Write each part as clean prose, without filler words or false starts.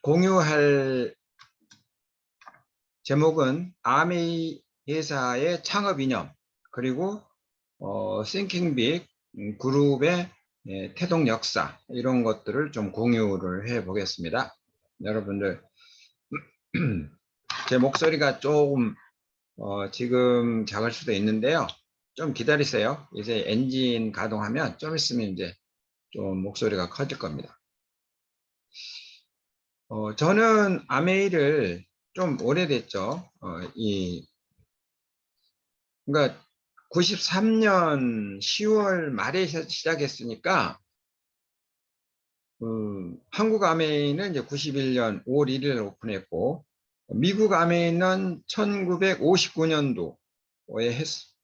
공유할 제목은 아메이 회사의 창업 이념, 그리고 Thinking Big 그룹의 태동 역사, 이런 것들을 좀 공유를 해 보겠습니다. 여러분들 제 목소리가 조금 지금 작을 수도 있는데요. 좀 기다리세요. 이제 엔진 가동하면 좀 있으면 이제 좀 목소리가 커질 겁니다. 저는 아메이를 좀 오래됐죠. 그러니까 93년 10월 말에 시작했으니까, 한국 아메이는 이제 91년 5월 1일 오픈했고, 미국 아메이는 1959년도에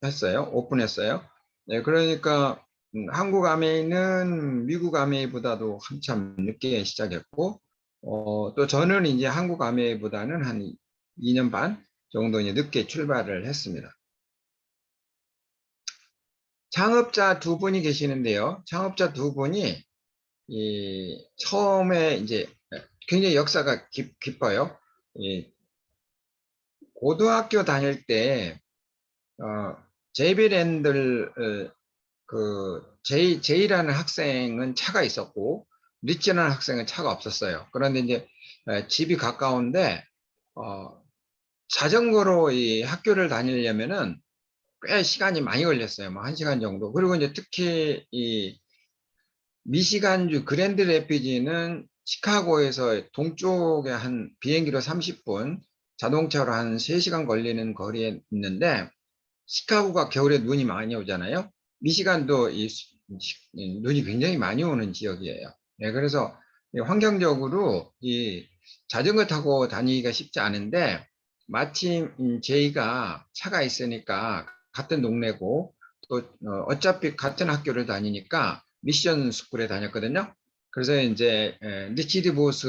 했어요. 오픈했어요. 네, 그러니까 한국 아메이는 미국 아메이보다도 한참 늦게 시작했고, 또 저는 이제 한국 아메이보다는 한 2년 반 정도 이제 늦게 출발을 했습니다. 창업자 두 분이 계시는데요. 창업자 두 분이 처음에 이제 굉장히 역사가 깊어요. 고등학교 다닐 때 제이비랜들 제이라는 학생은 차가 있었고 리치라는 학생은 차가 없었어요. 그런데 이제 집이 가까운데 자전거로 이 학교를 다니려면은 꽤 시간이 많이 걸렸어요. 뭐 1시간 정도. 그리고 이제 특히 이 미시간주 그랜드 레피지는 시카고에서 동쪽에 한 비행기로 30분, 자동차로 한 3시간 걸리는 거리에 있는데, 시카고가 겨울에 눈이 많이 오잖아요. 미시간도 눈이 굉장히 많이 오는 지역이에요. 네, 그래서 환경적으로 이 자전거 타고 다니기가 쉽지 않은데, 마침 제이가 차가 있으니까 같은 동네고, 또 어차피 같은 학교를 다니니까 미션 스쿨에 다녔거든요. 그래서 이제 리치드 보스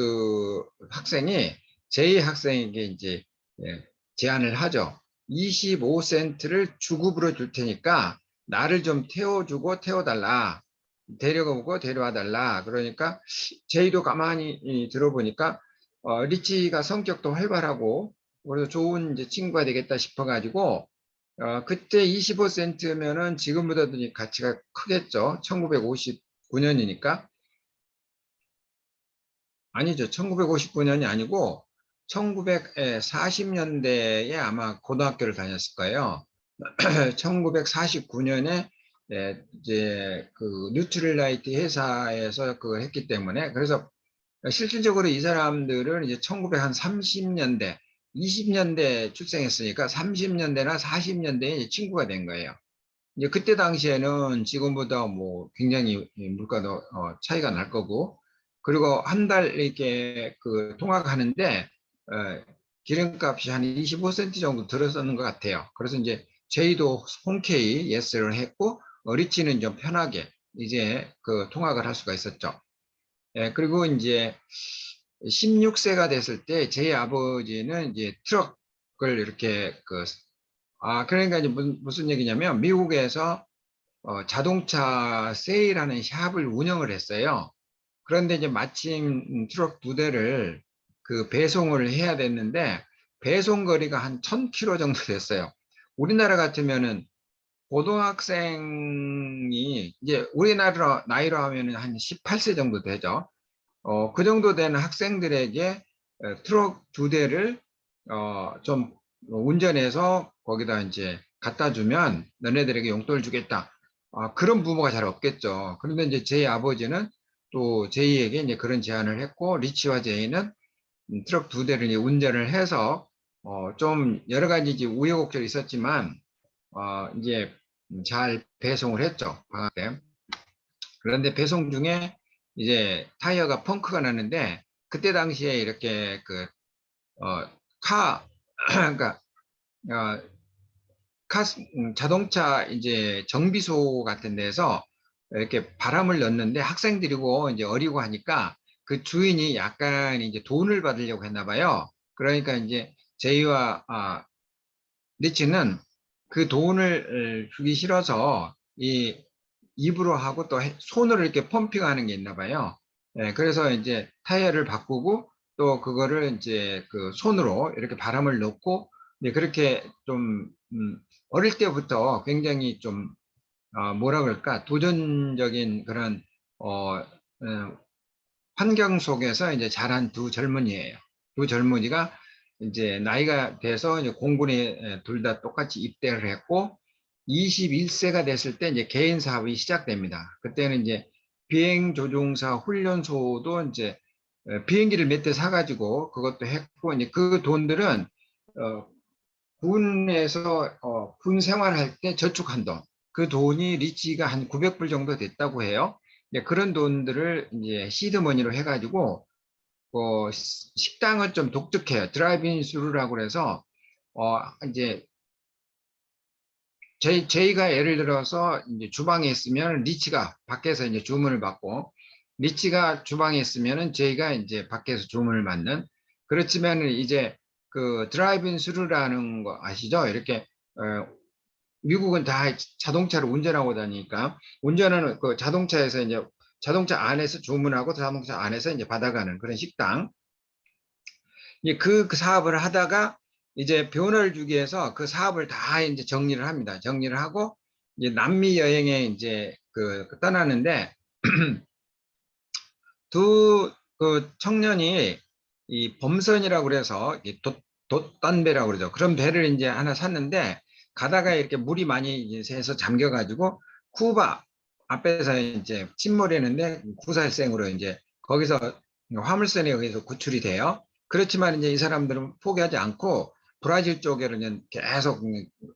학생이 제이 학생에게 이제 제안을 하죠. 25센트를 주급으로 줄 테니까 나를 좀 태워주고 태워달라. 데려가고 데려와 달라. 그러니까 제이도 가만히 들어보니까 리치가 성격도 활발하고 그래서 좋은 이제 친구가 되겠다 싶어가지고 그때 25센트면은 지금보다도 가치가 크겠죠. 1959년이니까. 아니죠. 1959년이 아니고 1940년대에 아마 고등학교를 다녔을 거예요. 1949년에 이제 그 뉴트릴라이트 회사에서 그걸 했기 때문에, 그래서 실질적으로 이 사람들은 이제 1930년대, 20년대 출생했으니까 30년대나 40년대에 친구가 된 거예요. 이제 그때 당시에는 지금보다 뭐 굉장히 물가도 차이가 날 거고, 그리고 한 달 이렇게 그 통학하는데 기름값이 한 25센트 정도 들었었는 것 같아요. 그래서 이제 제이도 흔쾌히 예스를 했고, 리치는 좀 편하게 이제 그 통학을 할 수가 있었죠. 그리고 이제 16세가 됐을 때 제 아버지는 이제 트럭을 이렇게 그러니까 이제 무슨 얘기냐면 미국에서 자동차 세일하는 샵을 운영을 했어요. 그런데 이제 마침 트럭 2대를 그 배송을 해야 됐는데 배송 거리가 한 1000km 정도 됐어요. 우리나라 같으면은 고등학생이 이제 우리나라 나이로 하면은 한 18세 정도 되죠. 그 정도 되는 학생들에게 트럭 2대를 좀 운전해서 거기다 이제 갖다 주면 너네들에게 용돈을 주겠다. 그런 부모가 잘 없겠죠. 그런데 이제 제 아버지는 또 제이에게 이제 그런 제안을 했고, 리치와 제이는 트럭 2대를 이제 운전을 해서 좀 여러 가지 이제 우여곡절이 있었지만 이제 잘 배송을 했죠. 방학 때. 그런데 배송 중에 이제 타이어가 펑크가 나는데, 그때 당시에 이렇게 어, 카, 그러니까, 어, 자동차 이제 정비소 같은 데서 이렇게 바람을 넣는데 학생들이고 이제 어리고 하니까 그 주인이 약간 이제 돈을 받으려고 했나 봐요. 그러니까 이제 제이와 리치는 그 돈을 주기 싫어서 이 입으로 하고 또 손으로 이렇게 펌핑하는 게 있나 봐요. 그래서 이제 타이어를 바꾸고 또 그거를 이제 그 손으로 이렇게 바람을 넣고 이제 그렇게 좀 어릴 때부터 굉장히 좀 뭐라 그럴까 도전적인 그런 환경 속에서 이제 자란 두 젊은이에요. 두 젊은이가 이제 나이가 돼서 이제 공군에 둘 다 똑같이 입대를 했고 21세가 됐을 때 이제 개인 사업이 시작됩니다. 그때는 이제 비행 조종사 훈련소도 이제 비행기를 몇 대 사가지고 그것도 했고 이제 그 돈들은 어, 군에서 군 생활할 때 저축한 돈, 그 돈이 리치가 한 900불 정도 됐다고 해요. 이제 그런 돈들을 이제 시드머니로 해가지고 식당은 좀 독특해요. 드라이브인 스루라고 그래서 이제 저희가 예를 들어서 이제 주방에 있으면 리치가 밖에서 이제 주문을 받고 리치가 주방에 있으면은 저희가 이제 밖에서 주문을 받는 그렇지만 이제 그 드라이브인 스루라는 거 아시죠? 이렇게 미국은 다 자동차를 운전하고 다니니까 운전하는 그 자동차에서 이제 자동차 안에서 주문하고 자동차 안에서 이제 받아가는 그런 식당. 그 사업을 하다가 이제 변호를 주기 위해서 그 사업을 다 이제 정리를 합니다. 정리를 하고 이제 남미 여행에 이제 떠나는데 두 그 청년이 이 범선이라고 그래서 이 돛단배라고 그러죠. 그런 배를 이제 하나 샀는데 가다가 이렇게 물이 많이 이제 새서 잠겨가지고 쿠바 앞에서 이제 침몰했는데 구살생으로 이제 거기서 화물선에 의해서 구출이 돼요. 그렇지만 이제 이 사람들은 포기하지 않고 브라질 쪽으로 이제 계속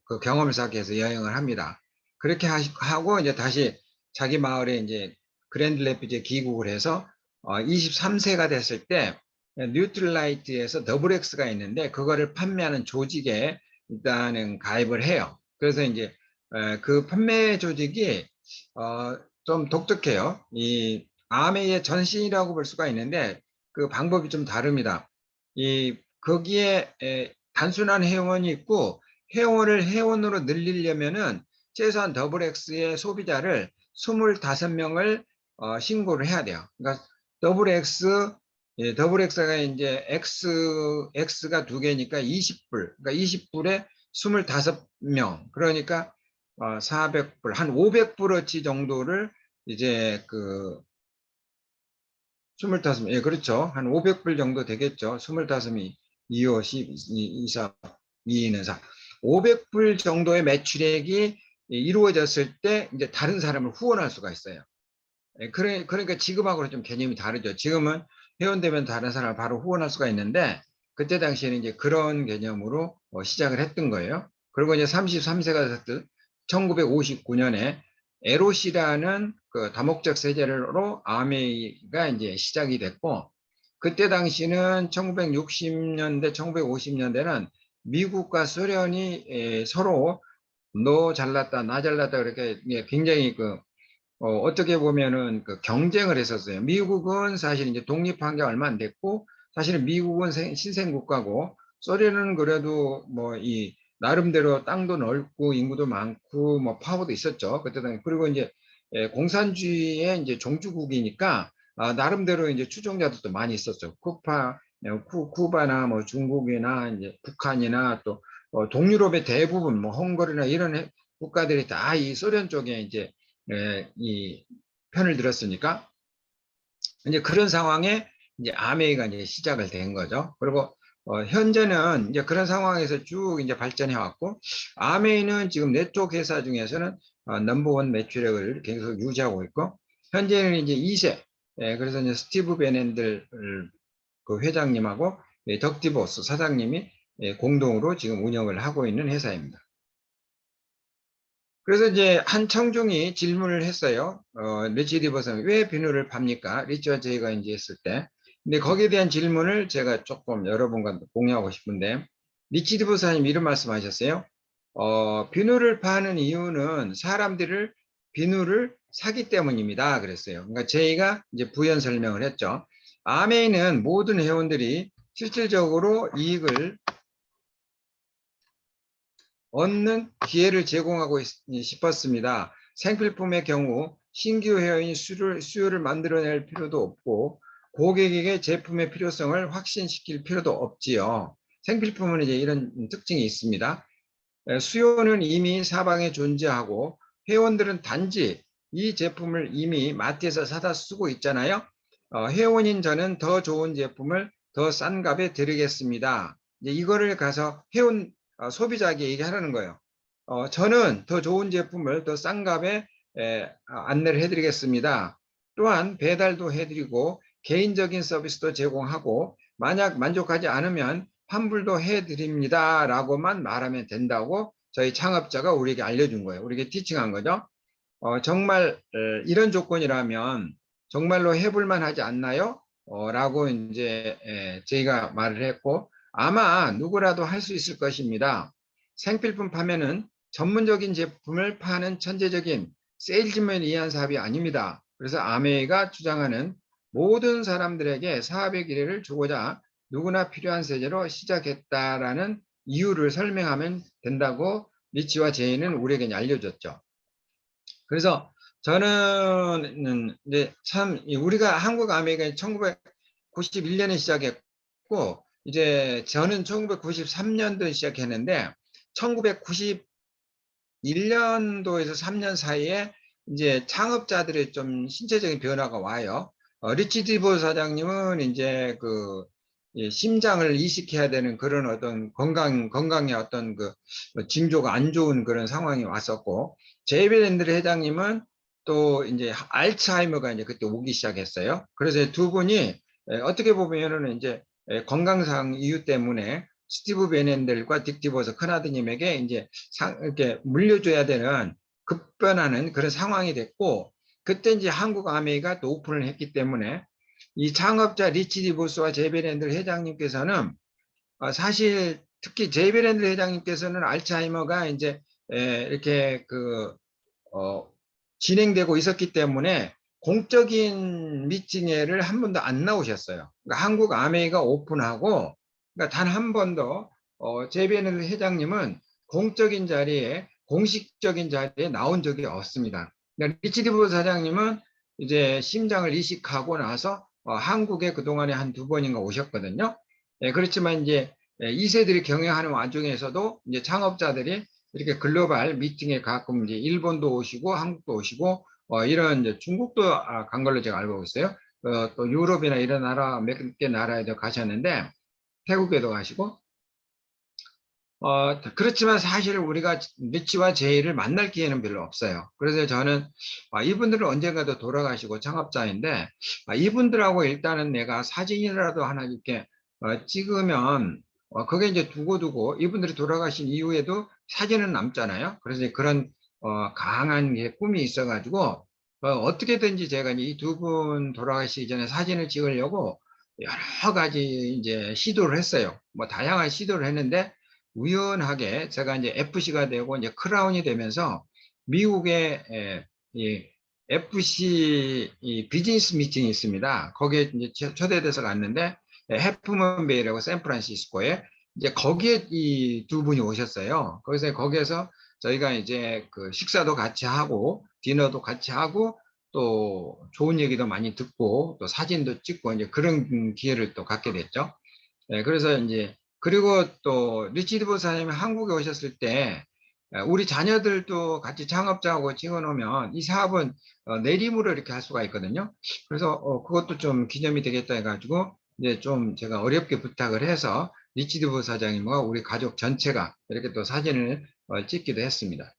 그 경험을 쌓기 위해서 여행을 합니다. 그렇게 하고 이제 다시 자기 마을에 이제 그랜드 레피드에 귀국을 해서 23세가 됐을 때 뉴트럴라이트에서 더블 X가 있는데 그거를 판매하는 조직에 일단은 가입을 해요. 그래서 이제 그 판매 조직이 좀 독특해요. 이 아메이의 전신이라고 볼 수가 있는데 그 방법이 좀 다릅니다. 이 거기에 단순한 회원이 있고 회원으로 늘리려면은 최소한 더블 X의 소비자를 25명을 신고를 해야 돼요. 그러니까 더블 X, 더블 X가 이제 X가 두 개니까 20불, 그러니까 20불에 25명, 그러니까 400불, 한 500불어치 정도를 이제 25, 예, 그렇죠. 한 500불 정도 되겠죠. 25이 2, 5, 10, 2, 4, 2는 4. 500불 정도의 매출액이 이루어졌을 때 이제 다른 사람을 후원할 수가 있어요. 그러니까 지금하고는 좀 개념이 다르죠. 지금은 회원되면 다른 사람을 바로 후원할 수가 있는데 그때 당시에는 이제 그런 개념으로 시작을 했던 거예요. 그리고 이제 33세가 됐을 1959년에 LOC라는 그 다목적 세제로 아메이가 이제 시작이 됐고 그때 당시는 1960년대, 1950년대는 미국과 소련이 서로 너 잘났다, 나 잘났다 그렇게 굉장히 어떻게 보면은 그 경쟁을 했었어요. 미국은 사실 이제 독립한 게 얼마 안 됐고, 사실은 미국은 신생국가고, 소련은 그래도 뭐 이 나름대로 땅도 넓고 인구도 많고 뭐 파워도 있었죠. 그때 당시 그리고 이제 공산주의의 이제 종주국이니까 나름대로 이제 추종자들도 많이 있었죠. 쿠바나 뭐 중국이나 이제 북한이나 또 동유럽의 대부분 뭐 헝가리나 이런 국가들이 다 이 소련 쪽에 이제 이 편을 들었으니까 이제 그런 상황에 이제 아메이가 이제 시작을 된 거죠. 그리고 현재는 이제 그런 상황에서 쭉 이제 발전해 왔고 아메이는 지금 네트워크 회사 중에서는 넘버원 매출액을 계속 유지하고 있고 현재는 이제 2세 그래서 이제 스티브 베넨들 그 회장님하고 덕디보스 사장님이 공동으로 지금 운영을 하고 있는 회사입니다. 그래서 이제 한 청중이 질문을 했어요. 리치 리버스는 왜 비누를 팝니까? 리치와 저희가 이제 했을 때. 근데 거기에 대한 질문을 제가 조금 여러분과 공유하고 싶은데, 리치 리버스님 이런 말씀 하셨어요. 비누를 파는 이유는 사람들을 비누를 사기 때문입니다. 그랬어요. 그러니까 저희가 이제 부연 설명을 했죠. 아메이는 모든 회원들이 실질적으로 이익을 얻는 기회를 제공하고 싶었습니다. 생필품의 경우 신규 회원이 수요를 만들어낼 필요도 없고 고객에게 제품의 필요성을 확신시킬 필요도 없지요. 생필품은 이제 이런 특징이 있습니다. 수요는 이미 사방에 존재하고 회원들은 단지 이 제품을 이미 마트에서 사다 쓰고 있잖아요. 회원인 저는 더 좋은 제품을 더 싼 값에 드리겠습니다. 이제 이거를 가서 회원 소비자에게 얘기하라는 거예요. 저는 더 좋은 제품을 더 싼 값에 안내를 해드리겠습니다. 또한 배달도 해드리고 개인적인 서비스도 제공하고 만약 만족하지 않으면 환불도 해드립니다. 라고만 말하면 된다고 저희 창업자가 우리에게 알려준 거예요. 우리에게 티칭한 거죠. 정말 이런 조건이라면 정말로 해볼만 하지 않나요? 라고 이제 저희가 말을 했고 아마 누구라도 할 수 있을 것입니다. 생필품 판매는 전문적인 제품을 파는 천재적인 세일즈맨을 위한 사업이 아닙니다. 그래서 아메이가 주장하는 모든 사람들에게 사업의 기회를 주고자 누구나 필요한 세제로 시작했다라는 이유를 설명하면 된다고 리치와 제이는 우리에게 알려줬죠. 그래서 저는 이제 참 우리가 한국 아메리카 1991년에 시작했고 이제 저는 1993년도에 시작했는데 1991년도에서 3년 사이에 이제 창업자들의 좀 신체적인 변화가 와요. 리치 디보 사장님은 이제 그 심장을 이식해야 되는 그런 어떤 건강의 어떤 그 징조가 안 좋은 그런 상황이 왔었고, 제이벨랜드 회장님은 또 이제 알츠하이머가 이제 그때 오기 시작했어요. 그래서 두 분이 어떻게 보면은 이제 건강상 이유 때문에 스티브 베넨델과 딕 디버스 큰아드님에게 이제 이렇게 물려줘야 되는 급변하는 그런 상황이 됐고, 그때 이제 한국 아메이가 또 오픈을 했기 때문에 이 창업자 리치 디보스와 제이벨랜드 회장님께서는 사실 특히 제이벨랜드 회장님께서는 알츠하이머가 이제 이렇게 그 진행되고 있었기 때문에 공적인 미팅회를 한 번도 안 나오셨어요. 그러니까 한국 아메이가 오픈하고 그러니까 단 한 번도 제이벨랜드 회장님은 공적인 자리에 공식적인 자리에 나온 적이 없습니다. 그러니까 리치 디보스 사장님은 이제 심장을 이식하고 나서 한국에 그동안에 한 두 번인가 오셨거든요. 그렇지만 이제 2세들이 경영하는 와중에서도 이제 창업자들이 이렇게 글로벌 미팅에 가끔 이제 일본도 오시고 한국도 오시고 이런 이제 중국도 간 걸로 제가 알고 있어요. 또 유럽이나 이런 나라 몇 개 나라에도 가셨는데 태국에도 가시고 그렇지만 사실 우리가 리치와 제이를 만날 기회는 별로 없어요. 그래서 저는 이분들은 언젠가도 돌아가시고 창업자인데 이분들하고 일단은 내가 사진이라도 하나 이렇게 찍으면 그게 이제 두고두고 이분들이 돌아가신 이후에도 사진은 남잖아요. 그래서 그런 강한 꿈이 있어가지고 어떻게든지 제가 이 두 분 돌아가시기 전에 사진을 찍으려고 여러 가지 이제 시도를 했어요. 뭐 다양한 시도를 했는데 우연하게 제가 이제 FC가 되고 이제 크라운이 되면서 미국의 이 FC 비즈니스 미팅이 있습니다. 거기에 이제 초대돼서 갔는데 해프먼베이라고 샌프란시스코에 이제 거기에 이 두 분이 오셨어요. 그래서 거기에서 저희가 이제 그 식사도 같이 하고 디너도 같이 하고 또 좋은 얘기도 많이 듣고 또 사진도 찍고 이제 그런 기회를 또 갖게 됐죠. 그래서 이제 그리고 또 리치드 보사님이 한국에 오셨을 때 우리 자녀들도 같이 창업자하고 찍어놓으면 이 사업은 내림으로 이렇게 할 수가 있거든요. 그래서 그것도 좀 기념이 되겠다 해가지고 이제 좀 제가 어렵게 부탁을 해서 리치드 보사장님과 우리 가족 전체가 이렇게 또 사진을 찍기도 했습니다.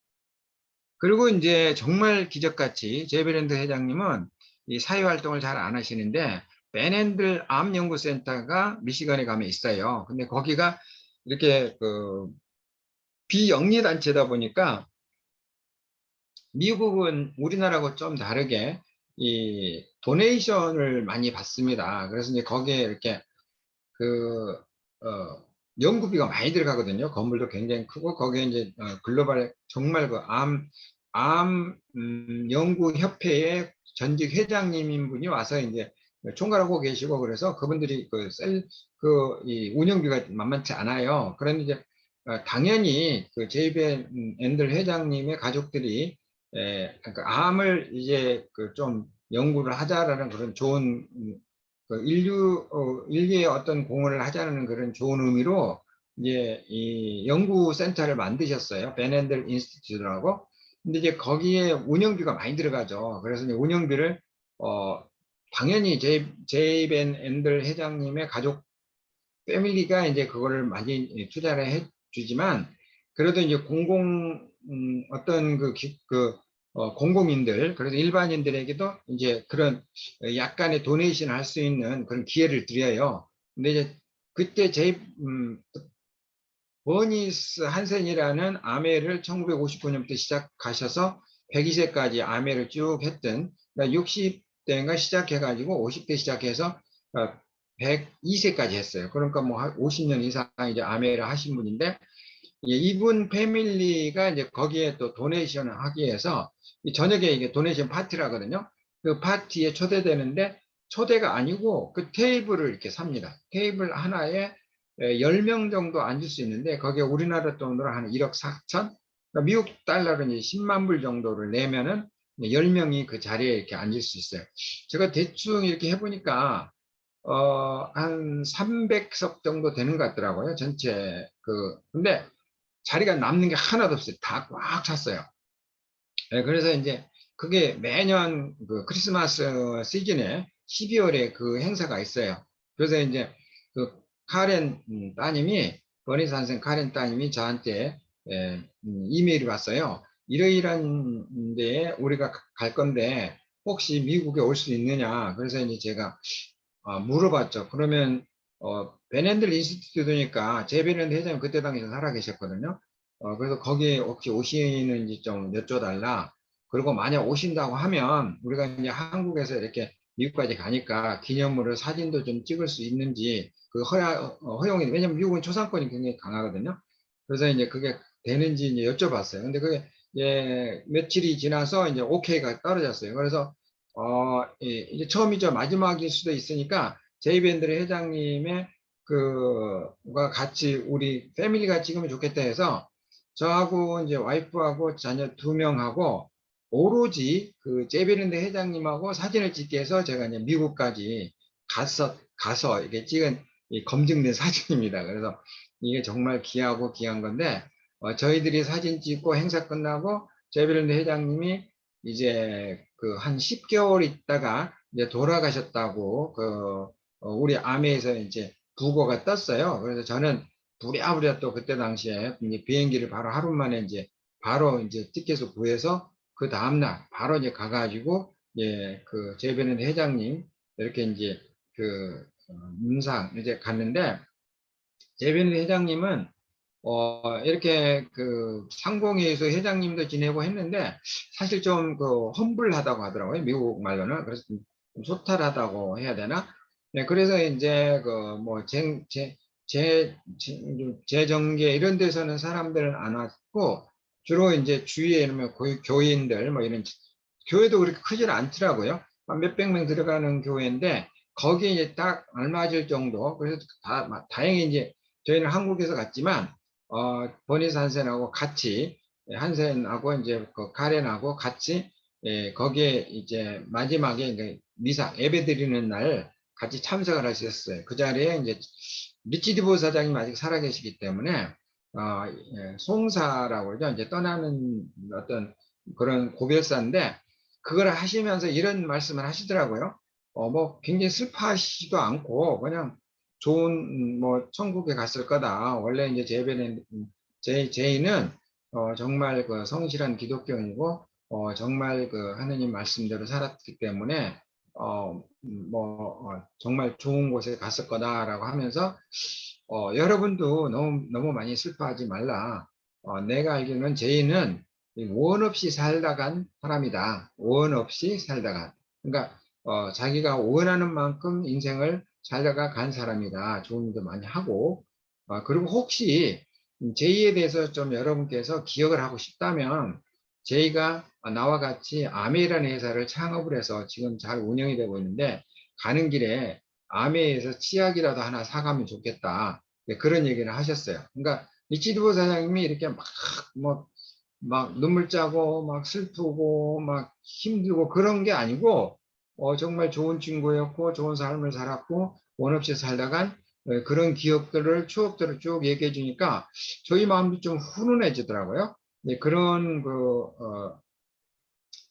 그리고 이제 정말 기적같이 제이벨랜드 회장님은 이 사회활동을 잘 안 하시는데 벤앤들 암 연구센터가 미시간에 가면 있어요. 근데 거기가 이렇게 그 비영리 단체다 보니까 미국은 우리나라하고 좀 다르게 이 도네이션을 많이 받습니다. 그래서 이제 거기에 이렇게 그 연구비가 많이 들어가거든요. 건물도 굉장히 크고 거기에 이제 글로벌 정말 그 암 연구협회의 전직 회장님인 분이 와서 이제 총괄하고 계시고 그래서 그분들이 이 운영비가 만만치 않아요. 그런데 이제 당연히 그 제이벤 앤들 회장님의 가족들이 그러니까 암을 이제 그 좀 연구를 하자라는 그런 좋은 그 인류의 어떤 공헌을 하자는 그런 좋은 의미로 이제 이 연구센터를 만드셨어요. 베넨델 인스티튜트라고. 근데 이제 거기에 운영비가 많이 들어가죠. 그래서 이제 운영비를 어 당연히 제이벤 앤들 회장님의 가족 패밀리가 이제 그거를 많이 투자를 해주지만 그래도 이제 어떤 공공인들, 그래서 일반인들에게도 이제 그런 약간의 도네이션을 할 수 있는 그런 기회를 드려요. 근데 이제 그때 버니스 한센이라는 아메를 1959년부터 시작하셔서 102세까지 아메를 쭉 했던, 그러니까 60대인가 시작해가지고 50대 시작해서 102세까지 했어요. 그러니까 뭐 50년 이상 이제 아메를 하신 분인데, 이분 패밀리가 이제 거기에 또 도네이션을 하기 위해서 저녁에 이게 도네이션 파티라거든요. 그 파티에 초대되는데 초대가 아니고 그 테이블을 이렇게 삽니다. 테이블 하나에 10명 정도 앉을 수 있는데 거기에 우리나라 돈으로 한 1억 4천? 그러니까 미국 달러로 이제 10만 불 정도를 내면은 10명이 그 자리에 이렇게 앉을 수 있어요. 제가 대충 이렇게 해보니까 한 300석 정도 되는 것 같더라고요. 전체 근데 자리가 남는 게 하나도 없어요. 다 꽉 찼어요. 네, 그래서 이제 그게 매년 그 크리스마스 시즌에 12월에 그 행사가 있어요. 그래서 이제 그 카렌 따님이 버니 선생 카렌 따님이 저한테 이메일이 왔어요. 이러이러한 데에 우리가 갈 건데 혹시 미국에 올 수 있느냐. 그래서 이제 제가 물어봤죠. 그러면 베넨들 인스티튜트니까 제 베넨드 회장님 그때 당시에 살아 계셨거든요. 그래서 거기에 혹시 오시는지 좀 여쭤달라. 그리고 만약 오신다고 하면 우리가 이제 한국에서 이렇게 미국까지 가니까 기념으로 사진도 좀 찍을 수 있는지 그 허용이, 왜냐면 미국은 초상권이 굉장히 강하거든요. 그래서 이제 그게 되는지 이제 여쭤봤어요. 근데 그게 며칠이 지나서 이제 오케이가 떨어졌어요. 그래서 이제 처음이죠. 마지막일 수도 있으니까 제이밴드의 회장님의 그가 같이 우리 패밀리가 찍으면 좋겠다 해서 저하고 이제 와이프하고 자녀 2명하고 오로지 그 제이밴드 회장님하고 사진을 찍게 해서 제가 이제 미국까지 가서 이게 찍은 검증된 사진입니다. 그래서 이게 정말 귀한 건데 저희들이 사진 찍고 행사 끝나고 제이밴드 회장님이 이제 그 한 10개월 있다가 이제 돌아가셨다고 우리 아메에서 이제 부고가 떴어요. 그래서 저는 부랴부랴 또 그때 당시에 이제 비행기를 바로 하루 만에 이제 바로 이제 티켓을 구해서 그 다음날 바로 이제 가가지고 그 제베는 회장님 이렇게 이제 문상 이제 갔는데 제베는 회장님은 이렇게 그 상봉회에서 회장님도 지내고 했는데 사실 좀 험블하다고 하더라고요. 미국 말로는. 그래서 좀 소탈하다고 해야 되나? 네, 그래서 이제 뭐 재정계 이런 데서는 사람들은 안 왔고 주로 이제 주위에 이러면 교인들 뭐 이런 교회도 그렇게 크지는 않더라고요. 한 몇백 명 들어가는 교회인데 거기에 이제 딱 알맞을 정도. 그래서 다행히 이제 저희는 한국에서 갔지만 버니스 한센하고 같이 한센하고 이제 그 카렌하고 같이 거기에 이제 마지막에 이제 미사 예배 드리는 날 같이 참석을 하셨어요. 그 자리에 이제 리치드 사장님 아직 살아계시기 때문에 송사라고 그러죠. 이제 떠나는 어떤 그런 고별사인데 그걸 하시면서 이런 말씀을 하시더라고요. 뭐 굉장히 슬퍼하시지도 않고 그냥 좋은 뭐 천국에 갔을 거다. 원래 이제 제이는 정말 그 성실한 기독교인이고 정말 그 하느님 말씀대로 살았기 때문에 정말 좋은 곳에 갔을 거다라고 하면서 여러분도 너무 많이 슬퍼하지 말라. 내가 알기로는 제이는 원 없이 살다간 사람이다. 원 없이 살다간. 그러니까 자기가 원하는 만큼 인생을 살다가 간 사람이다. 좋은 일도 많이 하고 그리고 혹시 제이에 대해서 좀 여러분께서 기억을 하고 싶다면 제이가 나와 같이 아메이라는 회사를 창업을 해서 지금 잘 운영이 되고 있는데 가는 길에 아메이에서 치약이라도 하나 사가면 좋겠다. 그런 얘기를 하셨어요. 그러니까 리치드 사장님이 이렇게 막 뭐 막 눈물 짜고 막 슬프고 막 힘들고 그런 게 아니고 정말 좋은 친구였고 좋은 삶을 살았고 원 없이 살다간 그런 기억들을 추억들을 쭉 얘기해 주니까 저희 마음도 좀 훈훈해지더라고요. 네, 그런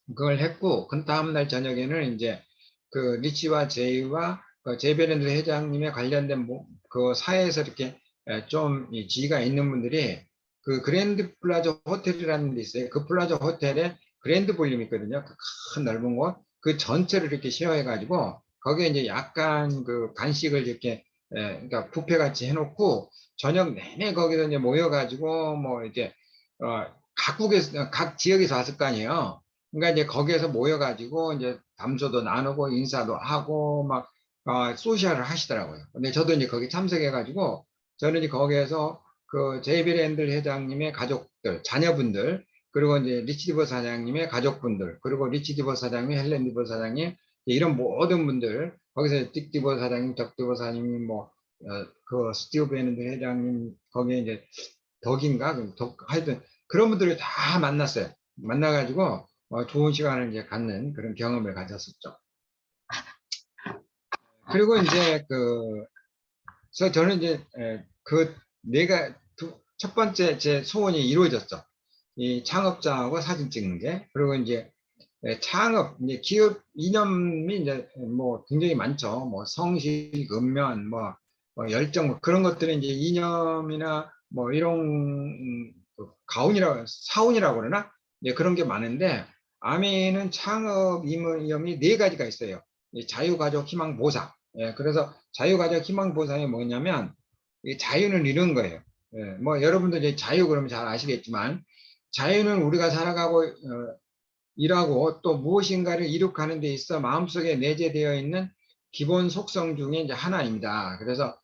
그걸 했고 그 다음날 저녁에는 이제 그 리치와 제이와 그 제이베랜드 회장님의 관련된 그 사회에서 이렇게 좀 지위가 있는 분들이 그 그랜드 플라자 호텔이라는 데 있어요. 그 플라자 호텔에 그랜드 볼륨이 있거든요. 그 큰 넓은 곳. 그 전체를 이렇게 쉐어해 가지고 거기에 이제 약간 그 간식을 이렇게 그러니까 뷔페 같이 해놓고 저녁 내내 거기서 이제 모여 가지고 뭐 이제 각국에서 각 지역에서 왔을 거 아니에요. 그러니까 이제 거기에서 모여가지고 이제 담소도 나누고 인사도 하고 막 소시알을 하시더라고요. 근데 저도 이제 거기 참석해가지고 저는 이제 거기에서 그 제이비랜드 회장님의 가족들, 자녀분들, 그리고 이제 리치 디버 사장님의 가족분들, 그리고 리치 디버 사장님, 헬렌 디버 사장님, 이런 모든 분들, 거기서 딕 디버 사장님, 덕 디버 사장님, 그 스티브 베넨드 회장님, 거기에 이제 덕인가? 하여튼 그런 분들을 다 만났어요. 만나가지고 좋은 시간을 이제 갖는 그런 경험을 가졌었죠. 그리고 이제 그래서 저는 이제 그 내가 첫 번째 제 소원이 이루어졌죠. 이 창업자하고 사진 찍는 게. 그리고 이제 창업, 이제 기업 이념이 이제 뭐 굉장히 많죠. 뭐 성실, 근면, 열정, 뭐 그런 것들은 이제 이념이나 뭐 이런 사운이라고 그러나? 예, 그런 게 많은데 아메는 창업 이념이 네 가지가 있어요. 자유가족 희망보상. 예, 그래서 자유가족 희망보상이 뭐냐면 이 자유는 이런 거예요. 예, 뭐 여러분도 이제 자유 그러면 잘 아시겠지만 자유는 우리가 살아가고 일하고 또 무엇인가를 이룩하는 데 있어 마음속에 내재되어 있는 기본 속성 중에 이제 하나입니다. 그래서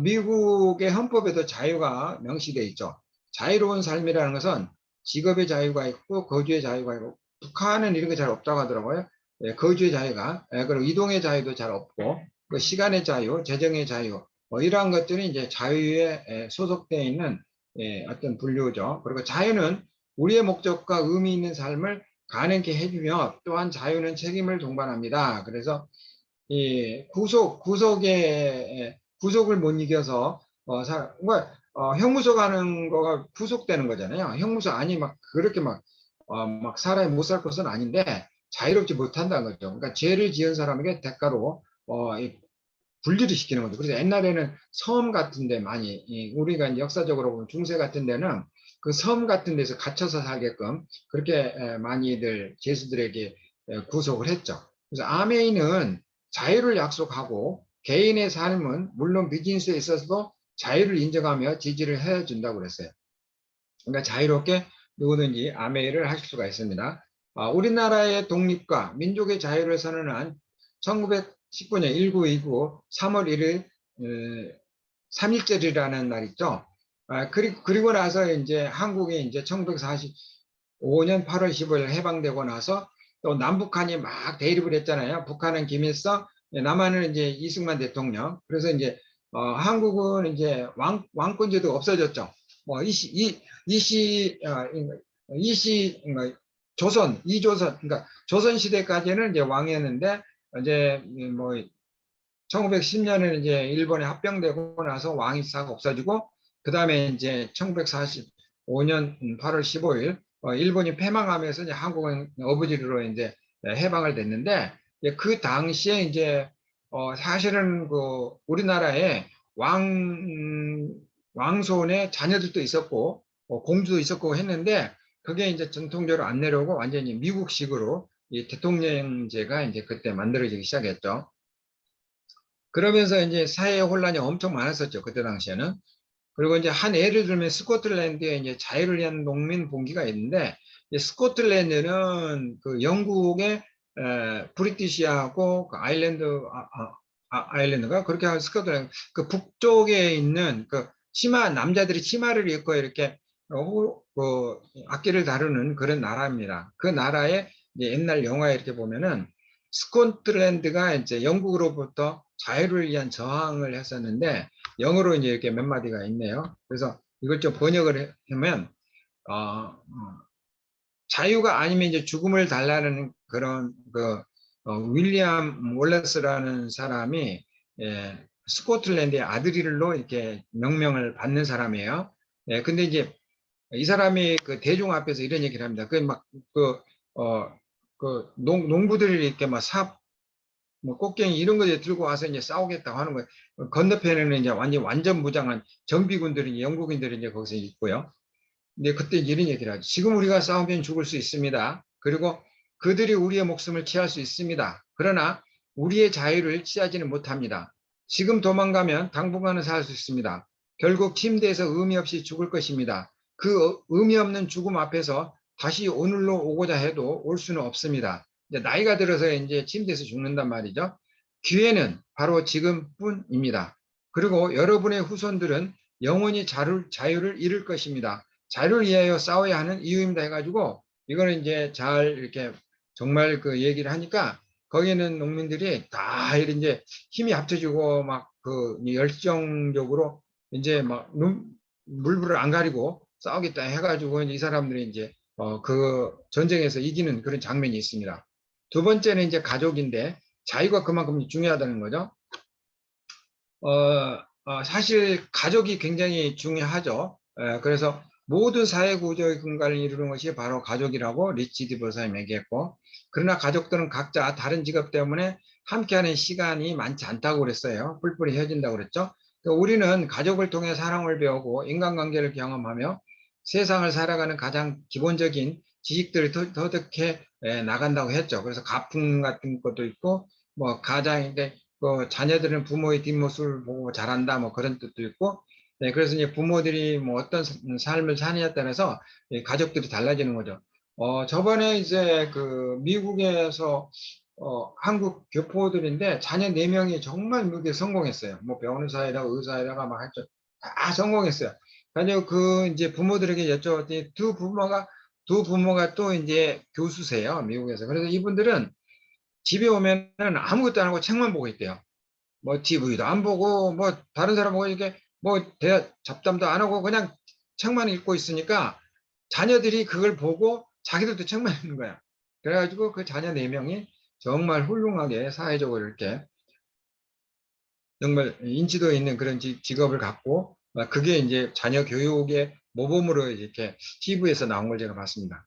미국의 헌법에도 자유가 명시되어 있죠. 자유로운 삶이라는 것은 직업의 자유가 있고 거주의 자유가 있고 북한은 이런 게 잘 없다고 하더라고요. 예, 거주의 자유가 그리고 이동의 자유도 잘 없고 그 시간의 자유, 재정의 자유 이러한 것들이 이제 자유에 소속되어 있는 어떤 분류죠. 그리고 자유는 우리의 목적과 의미 있는 삶을 가능케 해주며 또한 자유는 책임을 동반합니다. 그래서 이 구속을 못 이겨서 형무소 가는 거가 구속되는 거잖아요. 형무소 아니 막 그렇게 막 사람이 못 살 것은 아닌데 자유롭지 못한다는 거죠. 그러니까 죄를 지은 사람에게 대가로 분리를 시키는 거죠. 그래서 옛날에는 섬 같은 데 많이, 우리가 이제 역사적으로 보면 중세 같은 데는 그 섬 같은 데서 갇혀서 살게끔 그렇게 많이들 죄수들에게 구속을 했죠. 그래서 아메이는 자유를 약속하고 개인의 삶은 물론 비즈니스에 있어서도 자유를 인정하며 지지를 해준다고 그랬어요. 그러니까 자유롭게 누구든지 아메이를 하실 수가 있습니다. 우리나라의 독립과 민족의 자유를 선언한 1919년 1929 3월 1일 3.1절이라는 날 있죠. 그리고 나서 이제 한국이 이제 1945년 8월 15일 해방되고 나서 또 남북한이 막 대립을 했잖아요. 북한은 김일성, 남한은 이제 이승만 대통령. 그래서 이제 한국은 이제 왕권제도가 없어졌죠. 뭐 조선, 이조선, 그러니까 조선 시대까지는 이제 왕이었는데 이제 뭐 1910년에는 이제 일본에 합병되고 나서 왕위사가 없어지고 그 다음에 이제 1945년 8월 15일 일본이 패망하면서 이제 한국은 어부지리로 이제 해방을 됐는데 그 당시에 이제 사실은 그 우리나라에 왕손의 자녀들도 있었고 공주도 있었고 했는데 그게 이제 전통적으로 안 내려오고 완전히 미국식으로 이 대통령제가 이제 그때 만들어지기 시작했죠. 그러면서 이제 사회 혼란이 엄청 많았었죠. 그때 당시에는. 그리고 이제 한 예를 들면 스코틀랜드에 이제 자유를 위한 농민 봉기가 있는데, 스코틀랜드는 그 영국의 브리티시하고 그 아일랜드가 그렇게 하면 스코틀랜드 그 북쪽에 있는 그 남자들이 치마를 입고 이렇게 악기를 다루는 그런 나라입니다. 그 나라의 이제 옛날 영화에 이렇게 보면은 스코틀랜드가 이제 영국으로부터 자유를 위한 저항을 했었는데 영어로 이제 이렇게 몇 마디가 있네요. 그래서 이걸 좀 번역을 하면 어, 자유가 아니면 이제 죽음을 달라는 그런 윌리엄 월러스라는 사람이 스코틀랜드의 아드릴로 이렇게 명명을 받는 사람이에요. 근데 이제 이 사람이 그 대중 앞에서 이런 얘기를 합니다. 농부들이 이렇게 막 뭐 꽃갱이 이런 거 들고 와서 이제 싸우겠다고 하는 거예요. 건너편에는 이제 완전 무장한 정비군들이, 영국인들이 이제 거기서 있고요. 근데 그때 이런 얘기를 하죠. 지금 우리가 싸우면 죽을 수 있습니다. 그리고 그들이 우리의 목숨을 취할 수 있습니다. 그러나 우리의 자유를 취하지는 못합니다. 지금 도망가면 당분간은 살 수 있습니다. 결국 침대에서 의미 없이 죽을 것입니다. 그 의미 없는 죽음 앞에서 다시 오늘로 오고자 해도 올 수는 없습니다. 이제 나이가 들어서 이제 침대에서 죽는단 말이죠. 기회는 바로 지금뿐입니다. 그리고 여러분의 후손들은 영원히 자유를 잃을 것입니다. 자유를 위하여 싸워야 하는 이유입니다 해가지고 이거는 이제 잘 이렇게 정말 그 얘기를 하니까 거기는 농민들이 다 이제 힘이 합쳐지고 막 그 열정적으로 이제 막 물불을 안 가리고 싸우겠다 해가지고 이 사람들이 이제 그 전쟁에서 이기는 그런 장면이 있습니다. 두 번째는 이제 가족인데 자유가 그만큼 중요하다는 거죠. 사실 가족이 굉장히 중요하죠. 그래서 모든 사회 구조의 근간을 이루는 것이 바로 가족이라고 리치 디버사임이 얘기했고, 그러나 가족들은 각자 다른 직업 때문에 함께하는 시간이 많지 않다고 그랬어요. 뿔뿔이 헤어진다고 그랬죠. 그러니까 우리는 가족을 통해 사랑을 배우고 인간관계를 경험하며 세상을 살아가는 가장 기본적인 지식들을 터득해 나간다고 했죠. 그래서 가풍 같은 것도 있고, 뭐 가장인데 자녀들은 부모의 뒷모습을 보고 자란다, 뭐 그런 뜻도 있고, 네, 그래서 이제 부모들이 뭐 어떤 삶을 사느냐에 따라서 가족들이 달라지는 거죠. 저번에 이제 그 미국에서 한국 교포들인데 자녀 4명이 정말 미국에 성공했어요. 뭐 변호사에다가 의사에다가 막 했죠. 다 성공했어요. 그래서 그 이제 부모들에게 여쭤봤더니 두 부모가 또 이제 교수세요, 미국에서. 그래서 이분들은 집에 오면은 아무것도 안 하고 책만 보고 있대요. 뭐 TV도 안 보고 뭐 다른 사람하고 이렇게 뭐 잡담도 안 하고 그냥 책만 읽고 있으니까 자녀들이 그걸 보고 자기들도 책만 읽는 거야. 그래가지고 그 자녀 4명이 정말 훌륭하게 사회적으로 이렇게 정말 인지도 있는 그런 직업을 갖고 그게 이제 자녀 교육의 모범으로 이렇게 TV에서 나온 걸 제가 봤습니다.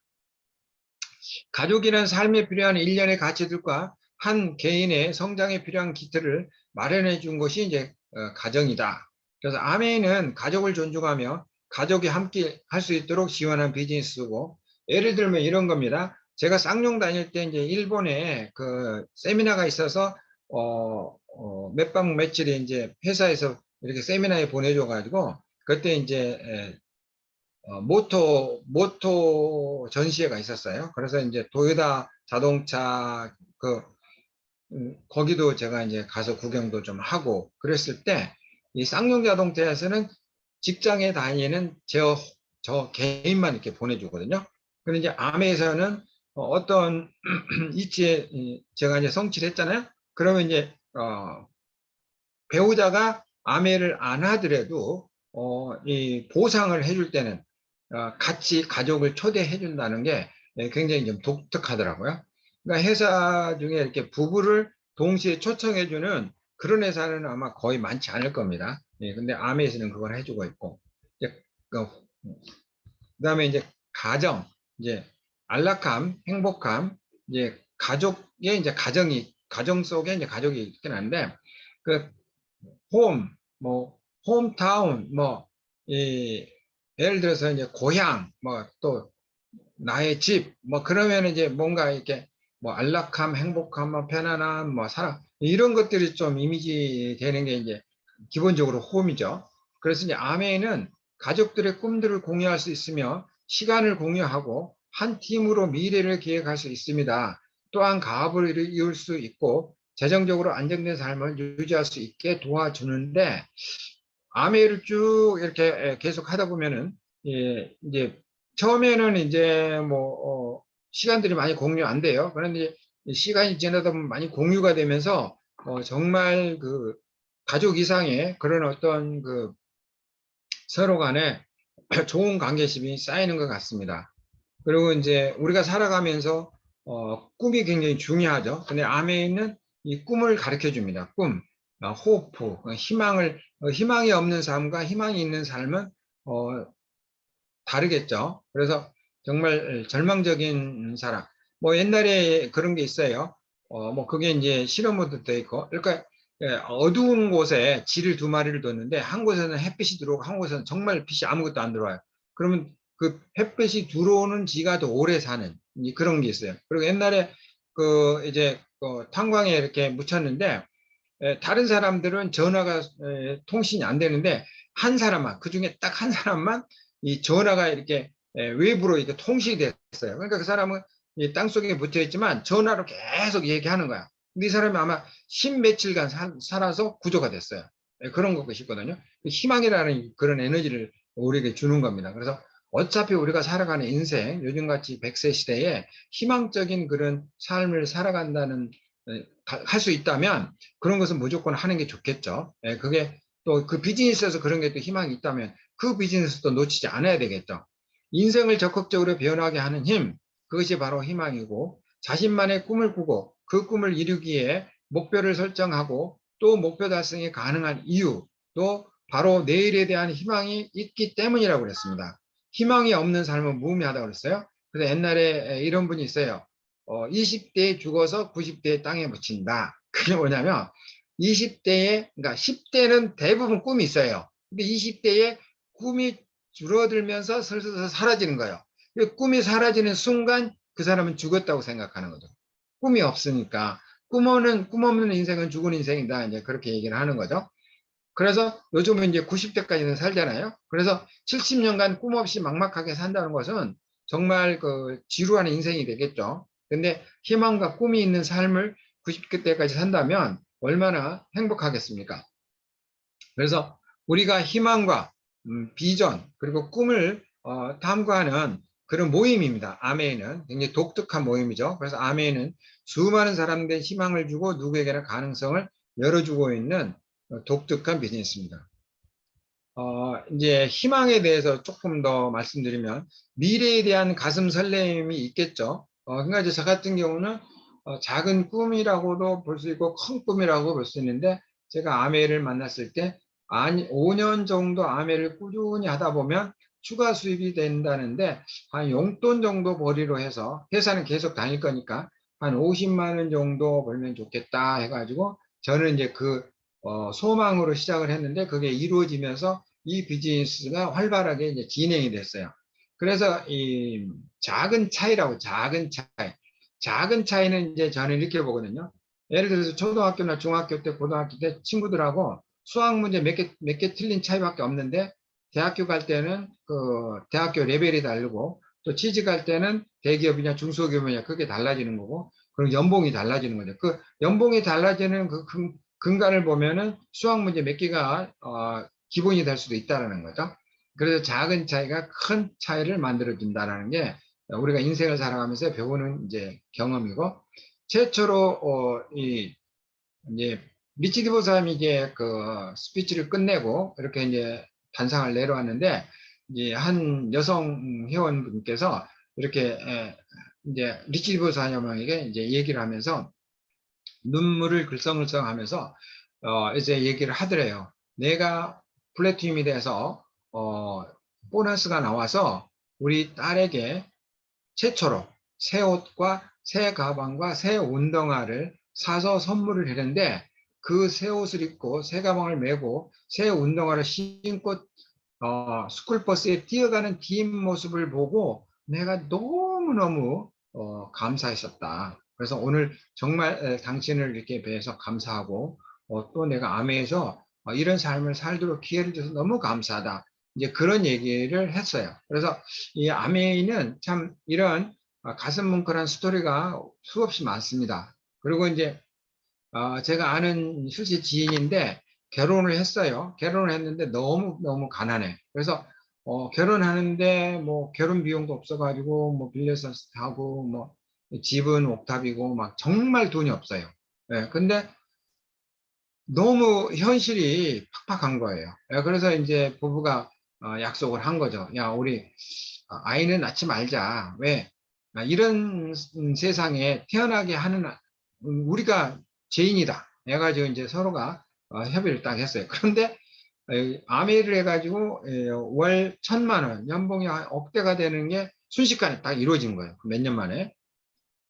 가족이란 삶에 필요한 일련의 가치들과 한 개인의 성장에 필요한 기틀을 마련해 준 것이 이제 가정이다. 그래서 아메이는 가족을 존중하며 가족이 함께 할 수 있도록 지원한 비즈니스고, 예를 들면 이런 겁니다. 제가 쌍용 다닐 때 이제 일본에 그 세미나가 있어서 몇 박 며칠에 이제 회사에서 이렇게 세미나에 보내줘 가지고 그때 이제 모토 전시회가 있었어요. 그래서 이제 도요타 자동차 거기도 제가 이제 가서 구경도 좀 하고 그랬을 때 이 쌍용 자동차에서는 직장에 다니는 저 개인만 이렇게 보내주거든요. 그런데 이제 아메에서는 어떤 이치에 제가 이제 성취를 했잖아요. 그러면 이제 배우자가 아메를 안 하더라도 이 보상을 해줄 때는 같이 가족을 초대해 준다는 게 굉장히 좀 독특하더라고요. 그러니까 회사 중에 이렇게 부부를 동시에 초청해 주는 그런 회사는 아마 거의 많지 않을 겁니다. 근데 아메에서는 그걸 해주고 있고, 이제 그다음에 이제 가정, 이제 안락함, 행복함, 이제 가족의 이제 가정 속에 이제 가족이 있긴 한데 그 홈, 뭐, 홈타운, 뭐, 예를 들어서 이제 고향, 뭐, 또, 나의 집, 뭐, 그러면 이제 뭔가 이렇게, 뭐, 안락함, 행복함, 뭐, 편안함, 뭐, 사랑, 이런 것들이 좀 이미지 되는 게 이제 기본적으로 홈이죠. 그래서 이제 아메이는 가족들의 꿈들을 공유할 수 있으며 시간을 공유하고 한 팀으로 미래를 계획할 수 있습니다. 또한 가업을 이룰 수 있고 재정적으로 안정된 삶을 유지할 수 있게 도와주는데, 아메이를 쭉 이렇게 계속 하다 보면은 이제 처음에는 이제 뭐 시간들이 많이 공유 안 돼요. 그런데 시간이 지나다 보면 많이 공유가 되면서 정말 그 가족 이상의 그런 어떤 그 서로 간에 좋은 관계심이 쌓이는 것 같습니다. 그리고 이제 우리가 살아가면서 꿈이 굉장히 중요하죠. 근데 아메이는 이 꿈을 가르쳐 줍니다. 꿈, 호프, 희망이 없는 삶과 희망이 있는 삶은 어, 다르겠죠. 그래서 정말 절망적인 사람. 뭐 옛날에 그런 게 있어요. 뭐 그게 이제 실험으로 돼 있고. 그러니까 예, 어두운 곳에 쥐를 두 마리를 뒀는데 한 곳에는 햇빛이 들어오고 한 곳에는 정말 빛이 아무것도 안 들어와요. 그러면 그 햇빛이 들어오는 쥐가 더 오래 사는 그런 게 있어요. 그리고 옛날에 그 이제 탄광에 이렇게 묻혔는데 다른 사람들은 전화가 통신이 안 되는데 한 사람만 그중에 딱 한 사람만 이 전화가 이렇게 외부로 이렇게 통신이 됐어요. 그러니까 그 사람은 이 땅속에 묻혀 있지만 전화로 계속 얘기하는 거야. 근데 이 사람이 아마 십 며칠간 살아서 구조가 됐어요. 그런 것이거든요. 희망이라는 그런 에너지를 우리에게 주는 겁니다. 그래서 어차피 우리가 살아가는 인생, 요즘같이 100세 시대에 희망적인 그런 삶을 살아간다는 할 수 있다면 그런 것은 무조건 하는 게 좋겠죠. 그게 또 그 비즈니스에서 그런 게 또 희망이 있다면 그 비즈니스도 놓치지 않아야 되겠죠. 인생을 적극적으로 변하게 하는 힘, 그것이 바로 희망이고 자신만의 꿈을 꾸고 그 꿈을 이루기에 목표를 설정하고 또 목표 달성이 가능한 이유, 또 바로 내일에 대한 희망이 있기 때문이라고 그랬습니다. 희망이 없는 삶은 무의미하다고 그랬어요. 그래서 옛날에 이런 분이 있어요. 20대에 죽어서 90대에 땅에 묻힌다. 그게 뭐냐면 20대에, 그러니까 10대는 대부분 꿈이 있어요. 근데 20대에 꿈이 줄어들면서 슬슬 사라지는 거예요. 꿈이 사라지는 순간 그 사람은 죽었다고 생각하는 거죠. 꿈이 없으니까. 꿈 없는 인생은 죽은 인생이다. 이제 그렇게 얘기를 하는 거죠. 그래서 요즘은 이제 90대까지는 살잖아요. 그래서 70년간 꿈 없이 막막하게 산다는 것은 정말 그 지루한 인생이 되겠죠. 근데 희망과 꿈이 있는 삶을 90대까지 산다면 얼마나 행복하겠습니까? 그래서 우리가 희망과 비전 그리고 꿈을 탐구하는 그런 모임입니다. 아메이는 굉장히 독특한 모임이죠. 그래서 아메이는 수많은 사람들의 희망을 주고 누구에게나 가능성을 열어주고 있는 독특한 비즈니스입니다. 이제 희망에 대해서 조금 더 말씀드리면 미래에 대한 가슴 설렘이 있겠죠. 그러니까 이제 저 같은 경우는 작은 꿈이라고도 볼 수 있고 큰 꿈이라고 볼 수 있는데 제가 아메를 만났을 때 아니 5년 정도 아메를 꾸준히 하다 보면 추가 수입이 된다는데 한 용돈 정도 벌이로 해서 회사는 계속 다닐 거니까 한 50만 원 정도 벌면 좋겠다 해가지고 저는 이제 그 소망으로 시작을 했는데 그게 이루어지면서 이 비즈니스가 활발하게 이제 진행이 됐어요. 그래서 이 작은 차이는 이제 저는 이렇게 보거든요. 예를 들어서 초등학교나 중학교 때, 고등학교 때 친구들하고 수학 문제 몇 개 틀린 차이밖에 없는데 대학교 갈 때는 그 대학교 레벨이 다르고 또 취직할 때는 대기업이냐 중소기업이냐 그게 달라지는 거고 그리고 연봉이 달라지는 거죠. 그 연봉이 달라지는 그 근간을 보면은 수학 문제 몇 개가 기본이 될 수도 있다는 거죠. 그래서 작은 차이가 큰 차이를 만들어준다는 게 우리가 인생을 살아가면서 배우는 이제 경험이고 최초로 이제 미치기 보사님이 이제 그 스피치를 끝내고 이렇게 이제 단상을 내려왔는데 이제 한 여성 회원분께서 이렇게 이제 리치기 보사님에게 이제 얘기를 하면서 눈물을 글썽글썽하면서 이제 얘기를 하더래요. 내가 플래티늄이 돼서 보너스가 나와서 우리 딸에게 최초로 새 옷과 새 가방과 새 운동화를 사서 선물을 했는데 그 새 옷을 입고 새 가방을 메고 새 운동화를 신고 스쿨버스에 뛰어가는 뒷모습을 보고 내가 너무너무 감사했었다. 그래서 오늘 정말 당신을 이렇게 뵈서 감사하고 또 내가 암에서 이런 삶을 살도록 기회를 줘서 너무 감사하다. 이제 그런 얘기를 했어요. 그래서 이 아메이는 참 이런 가슴 뭉클한 스토리가 수없이 많습니다. 그리고 이제 제가 아는 실제 지인인데 결혼을 했어요. 결혼을 했는데 너무 가난해. 그래서 결혼하는데 뭐 결혼 비용도 없어가지고 뭐 빌려서 하고 뭐 집은 옥탑이고 막 정말 돈이 없어요. 예, 근데 너무 현실이 팍팍한 거예요. 예, 그래서 이제 부부가 약속을 한 거죠. 야, 우리 아이는 낳지 말자. 왜? 이런 세상에 태어나게 하는 우리가 죄인이다. 해가지고 이제 서로가 협의를 딱 했어요. 그런데 아메이를 해가지고 월 1,000만 원, 연봉이 한 억대가 되는 게 순식간에 딱 이루어진 거예요. 몇 년 만에.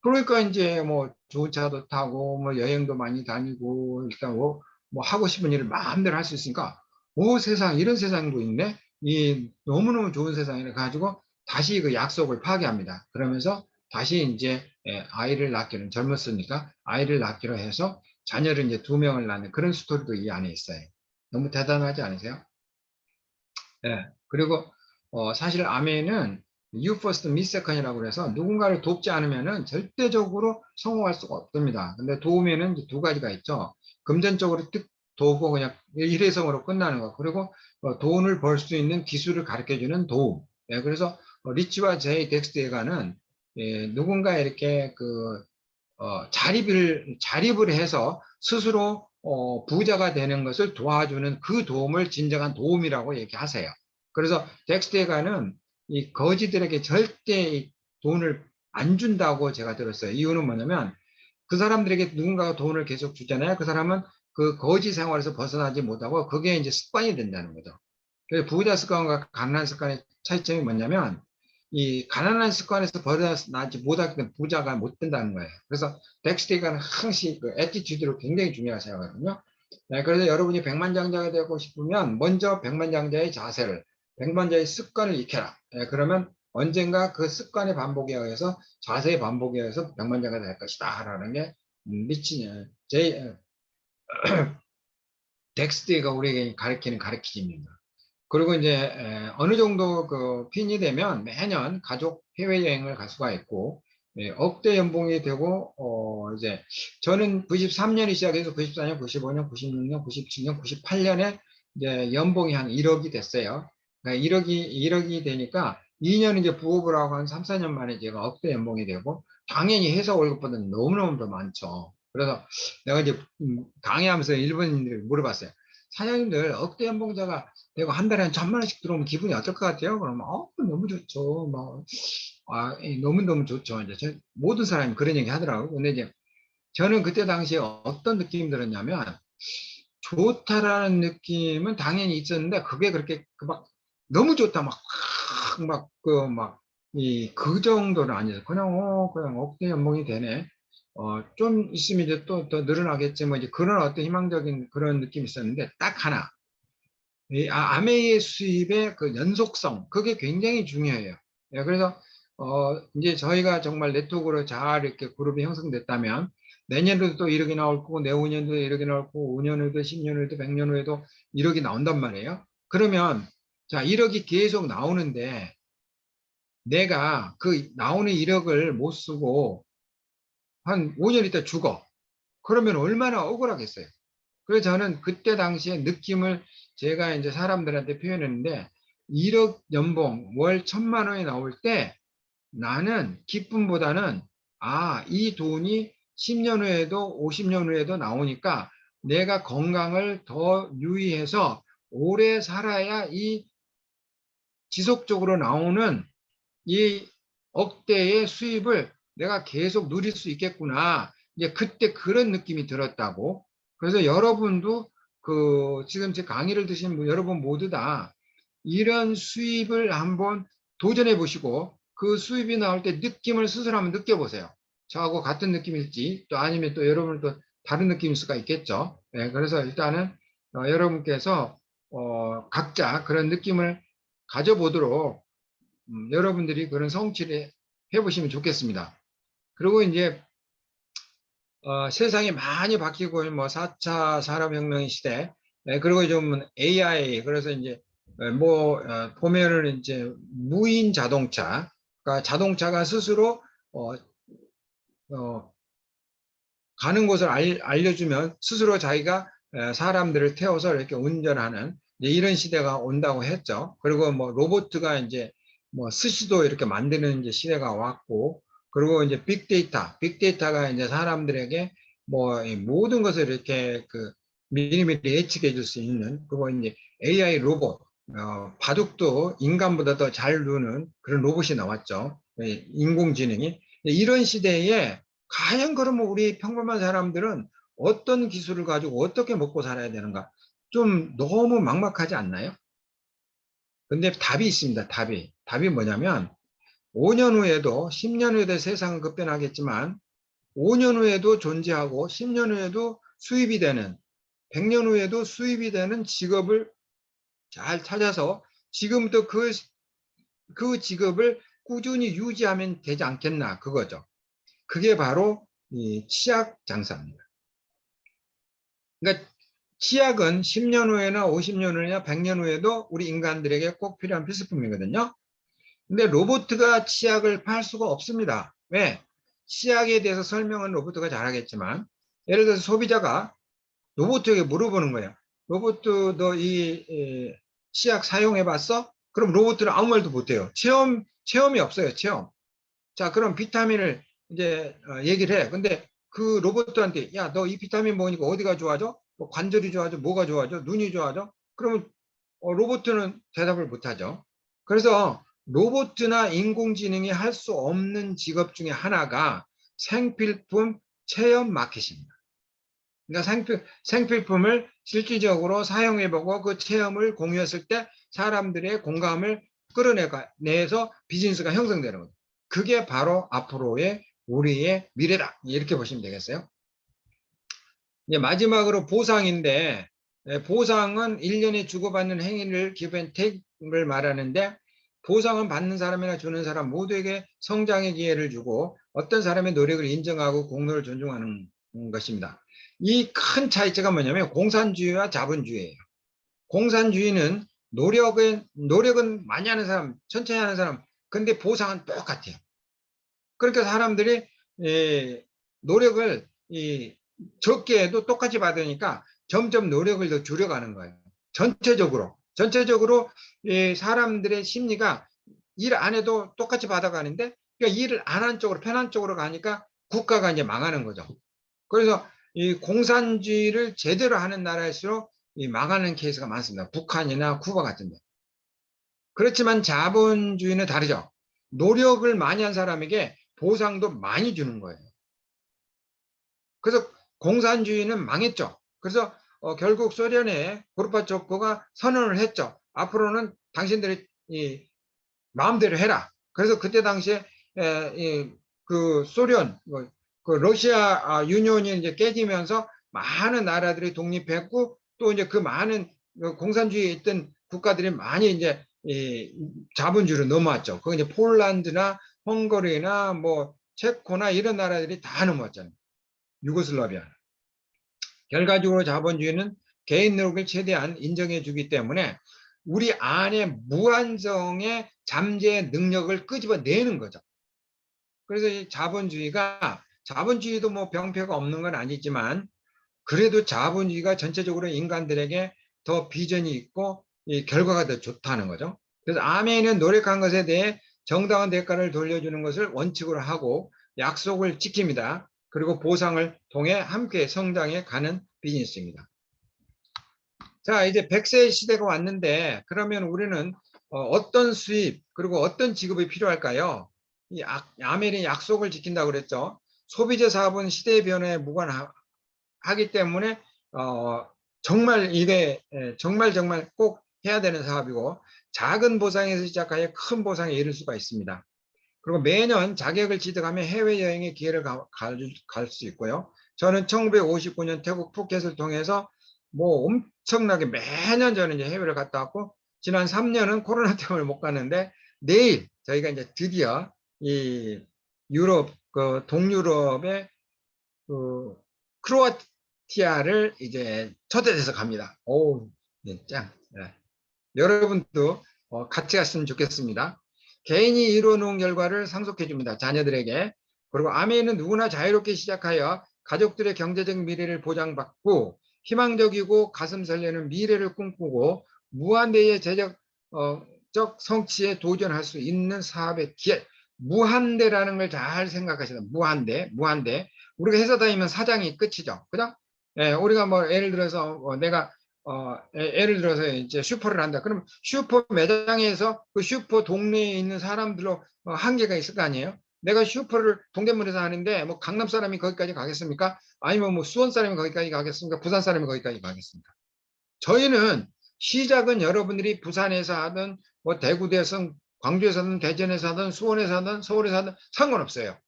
그러니까 이제 뭐 좋은 차도 타고 뭐 여행도 많이 다니고 일단 뭐 하고 싶은 일을 마음대로 할 수 있으니까 오 세상 이런 세상도 있네. 이 너무너무 좋은 세상이래 가지고 다시 그 약속을 파기합니다. 그러면서 다시 이제 아이를 낳기로 젊었으니까 아이를 낳기로 해서 자녀를 이제 2명을 낳는 그런 스토리도 이 안에 있어요. 너무 대단하지 않으세요? 예. 그리고 사실 아메는 you first, me second이라고 그래서 누군가를 돕지 않으면은 절대적으로 성공할 수가 없습니다. 근데 도우면은 이제 두 가지가 있죠. 금전적으로 뜩 도우고 그냥 일회성으로 끝나는 거. 그리고 돈을 벌 수 있는 기술을 가르쳐 주는 도움. 예, 그래서 리치와 제이 덱스트에가는 누군가 이렇게 자립을 해서 스스로 부자가 되는 것을 도와주는 그 도움을 진정한 도움이라고 얘기하세요. 그래서 덱스테가는 이 거지들에게 절대 돈을 안 준다고 제가 들었어요. 이유는 뭐냐면 그 사람들에게 누군가가 돈을 계속 주잖아요. 그 사람은 그 거지 생활에서 벗어나지 못하고 그게 이제 습관이 된다는 거죠. 그래서 부자 습관과 가난한 습관의 차이점이 뭐냐면 이 가난한 습관에서 벗어나지 못하기 때문에 부자가 못 된다는 거예요. 그래서 덱스테가는 항상 그 애티튜드를 굉장히 중요하게 생각하거든요. 네, 그래서 여러분이 백만장자가 되고 싶으면 먼저 백만장자의 자세를, 백만장자의 습관을 익혀라. 네, 그러면 언젠가 그 습관의 반복에 의해서 자세의 반복에 의해서 백만장자가 될 것이다 라는 게 미치냐 덱스테가 우리에게 가르치는 가르침입니다. 그리고 이제 어느 정도 그 핀이 되면 매년 가족 해외여행을 갈 수가 있고 억대 연봉이 되고 이제 저는 93년이 시작해서 94년, 95년, 96년, 97년, 98년에 이제 연봉이 한 1억이 됐어요. 그러니까 1억이 되니까 2년 이제 부업을 하고 한 3, 4년 만에 제가 억대 연봉이 되고 당연히 회사 월급보다 너무너무 더 많죠. 그래서 내가 이제 강의하면서 일본인들이 물어봤어요. 사장님들 억대 연봉자가 내가 한 달에 한 1,000만 원씩 들어오면 기분이 어떨 것 같아요? 그러면, 너무 좋죠. 뭐, 너무너무 좋죠. 이제 모든 사람이 그런 얘기 하더라고요. 근데 이제 저는 그때 당시에 어떤 느낌이 들었냐면, 좋다라는 느낌은 당연히 있었는데, 그게 그렇게 너무 좋다. 그 정도는 아니었어요. 그냥 억대 연봉이 되네. 좀 있으면 이제 또 더 늘어나겠지. 뭐 이제 그런 어떤 희망적인 그런 느낌이 있었는데, 딱 하나. 이 아메이의 수입의 그 연속성, 그게 굉장히 중요해요. 예, 그래서, 이제 저희가 정말 네트워크로 잘 이렇게 그룹이 형성됐다면, 내년에도 또 1억이 나올 거고, 내후년도 1억이 나올 거고, 5년 후에도, 10년 후에도, 100년 후에도 1억이 나온단 말이에요. 그러면, 자, 1억이 계속 나오는데, 내가 그 나오는 1억을 못 쓰고, 한 5년 있다 죽어. 그러면 얼마나 억울하겠어요. 그래서 저는 그때 당시에 느낌을 제가 이제 사람들한테 표현했는데 1억 연봉 월 1,000만 원이 나올 때 나는 기쁨보다는 이 돈이 10년 후에도 50년 후에도 나오니까 내가 건강을 더 유의해서 오래 살아야 이 지속적으로 나오는 이 억대의 수입을 내가 계속 누릴 수 있겠구나. 이제 그때 그런 느낌이 들었다고. 그래서 여러분도 지금 제 강의를 드신 여러분 모두 다 이런 수입을 한번 도전해 보시고 그 수입이 나올 때 느낌을 스스로 한번 느껴보세요. 저하고 같은 느낌일지 또 아니면 또 여러분은 또 다른 느낌일 수가 있겠죠. 네, 그래서 일단은 여러분께서 각자 그런 느낌을 가져보도록 여러분들이 그런 성취를 해보시면 좋겠습니다. 그리고 이제 세상이 많이 바뀌고 뭐 4차 산업혁명 시대 그리고 좀 AI 그래서 이제 보면은 이제 무인 자동차 그러니까 자동차가 스스로 어, 어, 가는 곳을 알려주면 스스로 자기가 사람들을 태워서 이렇게 운전하는 이런 시대가 온다고 했죠. 그리고 뭐 로봇가 이제 뭐 스시도 이렇게 만드는 이제 시대가 왔고, 그리고 이제 빅데이터가 이제 사람들에게 뭐 모든 것을 이렇게 미리미리 예측해 줄 수 있는, 그리고 이제 AI 로봇, 바둑도 인간보다 더 잘 두는 그런 로봇이 나왔죠. 인공지능이. 이런 시대에 과연 그러면 우리 평범한 사람들은 어떤 기술을 가지고 어떻게 먹고 살아야 되는가? 좀 너무 막막하지 않나요? 근데 답이 있습니다. 답이 뭐냐면 5년 후에도 10년 후에도 세상은 급변하겠지만 5년 후에도 존재하고 10년 후에도 수입이 되는 100년 후에도 수입이 되는 직업을 잘 찾아서 지금부터 그 직업을 꾸준히 유지하면 되지 않겠나 그거죠. 그게 바로 이 치약 장사입니다. 그러니까 치약은 10년 후에나 50년 후나 100년 후에도 우리 인간들에게 꼭 필요한 필수품이거든요. 근데 로봇가 치약을 팔 수가 없습니다. 왜? 치약에 대해서 설명은 로봇가 잘하겠지만 예를 들어서 소비자가 로봇에게 물어보는 거예요. 로봇 너 이 치약 사용해 봤어? 그럼 로봇은 아무 말도 못해요. 체험이 없어요. 체험. 자, 그럼 비타민을 이제 얘기를 해. 근데 그 로봇들한테 야, 너 이 비타민 먹으니까 어디가 좋아져? 뭐 관절이 좋아져? 뭐가 좋아져? 눈이 좋아져? 그러면 로봇은 대답을 못하죠. 그래서 로봇이나 인공지능이 할 수 없는 직업 중에 하나가 생필품 체험 마켓입니다. 그러니까 생필품을 실질적으로 사용해보고 그 체험을 공유했을 때 사람들의 공감을 끌어내서 비즈니스가 형성되는 거죠. 그게 바로 앞으로의 우리의 미래다. 이렇게 보시면 되겠어요. 이제 마지막으로 보상인데 보상은 1년에 주고받는 행위를 기브앤테이크를 말하는데 보상은 받는 사람이나 주는 사람 모두에게 성장의 기회를 주고 어떤 사람의 노력을 인정하고 공로를 존중하는 것입니다. 이 큰 차이점가 뭐냐면 공산주의와 자본주의예요. 공산주의는 노력은 많이 하는 사람, 천천히 하는 사람, 근데 보상은 똑같아요. 그러니까 사람들이 노력을 적게 해도 똑같이 받으니까 점점 노력을 더 줄여가는 거예요. 전체적으로 사람들의 심리가 일 안 해도 똑같이 받아가는데 그러니까 일을 안 한 쪽으로 편한 쪽으로 가니까 국가가 이제 망하는 거죠. 그래서 이 공산주의를 제대로 하는 나라일수록 망하는 케이스가 많습니다. 북한이나 쿠바 같은데. 그렇지만 자본주의는 다르죠. 노력을 많이 한 사람에게 보상도 많이 주는 거예요. 그래서 공산주의는 망했죠. 그래서 결국 소련의 고르바초프가 선언을 했죠. 앞으로는 당신들이 마음대로 해라. 그래서 그때 당시에 그 소련, 그 러시아 유니온이 이제 깨지면서 많은 나라들이 독립했고 또 이제 그 많은 공산주의에 있던 국가들이 많이 이제 자본주의로 넘어왔죠. 그 이제 폴란드나 헝가리나 뭐 체코나 이런 나라들이 다 넘어왔잖아요. 유고슬라비아. 결과적으로 자본주의는 개인 노력을 최대한 인정해 주기 때문에 우리 안에 무한정의 잠재 능력을 끄집어내는 거죠. 그래서 이 자본주의도 뭐 병폐가 없는 건 아니지만 그래도 자본주의가 전체적으로 인간들에게 더 비전이 있고 이 결과가 더 좋다는 거죠. 그래서 아멘은 노력한 것에 대해 정당한 대가를 돌려주는 것을 원칙으로 하고 약속을 지킵니다. 그리고 보상을 통해 함께 성장해 가는 비즈니스입니다. 자, 이제 100세 시대가 왔는데 그러면 우리는 어떤 수입 그리고 어떤 직업이 필요할까요? 이 아멘이 약속을 지킨다고 그랬죠. 소비재 사업은 시대의 변화에 무관하기 때문에 정말 이게 정말 꼭 해야 되는 사업이고 작은 보상에서 시작하여 큰 보상에 이를 수가 있습니다. 그리고 매년 자격을 취득하면 해외여행의 기회를 갈 수 있고요. 저는 1959년 태국 푸켓을 통해서 뭐 엄청나게 매년 저는 이제 해외를 갔다 왔고 지난 3년은 코로나 때문에 못 갔는데 내일 저희가 이제 드디어 이 유럽 그 동유럽의 그 크로아티아를 이제 초대돼서 갑니다. 오, 네, 짱. 네. 여러분도 같이 갔으면 좋겠습니다. 개인이 이루어놓은 결과를 상속해 줍니다. 자녀들에게. 그리고 아멘은 누구나 자유롭게 시작하여 가족들의 경제적 미래를 보장받고 희망적이고 가슴 설레는 미래를 꿈꾸고 무한대의 재적 성취에 도전할 수 있는 사업의 기회. 무한대라는 걸 잘 생각하시다. 무한대. 우리가 회사 다니면 사장이 끝이죠. 그죠? 예, 우리가 뭐 예를 들어서 내가 예를 들어서 이제 슈퍼를 한다. 그럼 슈퍼 매장에서 그 슈퍼 동네에 있는 사람들로 한계가 있을 거 아니에요? 내가 슈퍼를 동대문에서 하는데 뭐 강남 사람이 거기까지 가겠습니까? 아니면 뭐 수원 사람이 거기까지 가겠습니까? 부산 사람이 거기까지 가겠습니까? 저희는 시작은 여러분들이 부산에서 하든 뭐 대구에서 광주에서 하든 대전에서 하든 수원에서 하든 서울에서 하든 상관없어요.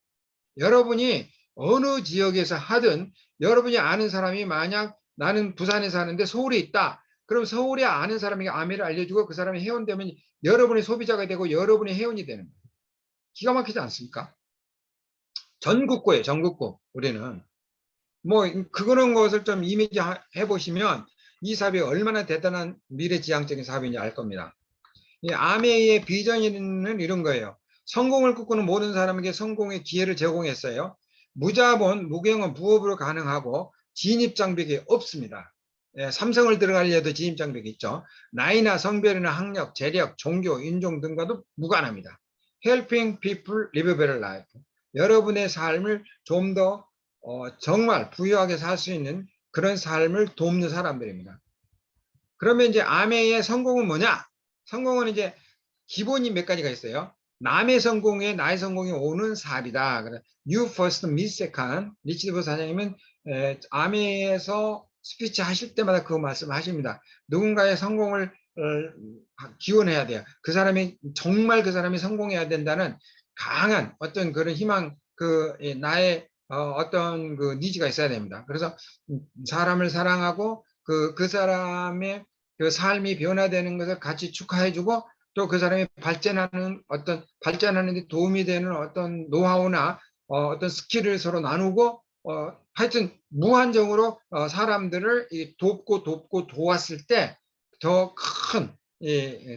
여러분이 어느 지역에서 하든 여러분이 아는 사람이 만약 나는 부산에 사는데 서울에 있다. 그럼 서울에 아는 사람에게 아메를 알려주고 그 사람이 회원되면 여러분의 소비자가 되고 여러분의 회원이 되는 거예요. 기가 막히지 않습니까? 전국구예요. 전국구. 우리는. 뭐 그런 것을 좀 이미지 해보시면 이 사업이 얼마나 대단한 미래지향적인 사업인지 알 겁니다. 이 아메이의 비전은 이런 거예요. 성공을 꿈꾸는 모든 사람에게 성공의 기회를 제공했어요. 무자본, 무경험, 무업으로 가능하고 진입장벽이 없습니다. 예, 삼성을 들어가려도 진입장벽이 있죠. 나이나 성별이나 학력, 재력, 종교, 인종 등과도 무관합니다. Helping people live a better life. 여러분의 삶을 좀 더 정말 부유하게 살 수 있는 그런 삶을 돕는 사람들입니다. 그러면 이제 아메의 성공은 뭐냐? 성공은 이제 기본이 몇 가지가 있어요. 남의 성공에 나의 성공이 오는 사업이다. You first, me second. 리치드 사장님은 아메에서 스피치 하실 때마다 그 말씀 하십니다. 누군가의 성공을 기원해야 돼요. 그 사람이 정말 그 사람이 성공해야 된다는 강한 어떤 그런 희망, 나의 어떤 그 니즈가 있어야 됩니다. 그래서 사람을 사랑하고 그 사람의 그 삶이 변화되는 것을 같이 축하해주고 또 그 사람이 발전하는 데 도움이 되는 어떤 노하우나 어떤 스킬을 서로 나누고 하여튼 무한정으로 사람들을 돕고 도왔을 때 더 큰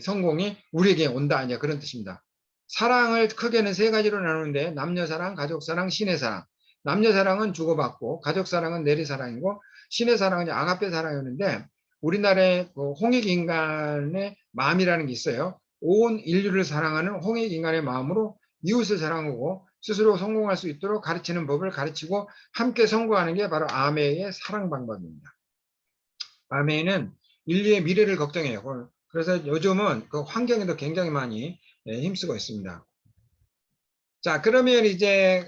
성공이 우리에게 온다. 이제 그런 뜻입니다. 사랑을 크게는 세 가지로 나누는데 남녀 사랑, 가족 사랑, 신의 사랑. 남녀 사랑은 주고받고 가족 사랑은 내리 사랑이고 신의 사랑은 아가페 사랑이었는데 우리나라의 홍익 인간의 마음이라는 게 있어요. 온 인류를 사랑하는 홍익 인간의 마음으로 이웃을 사랑하고 스스로 성공할 수 있도록 가르치는 법을 가르치고 함께 성공하는 게 바로 아메의 사랑 방법입니다. 아메는 인류의 미래를 걱정해요. 그래서 요즘은 그 환경에도 굉장히 많이 힘쓰고 있습니다. 자, 그러면 이제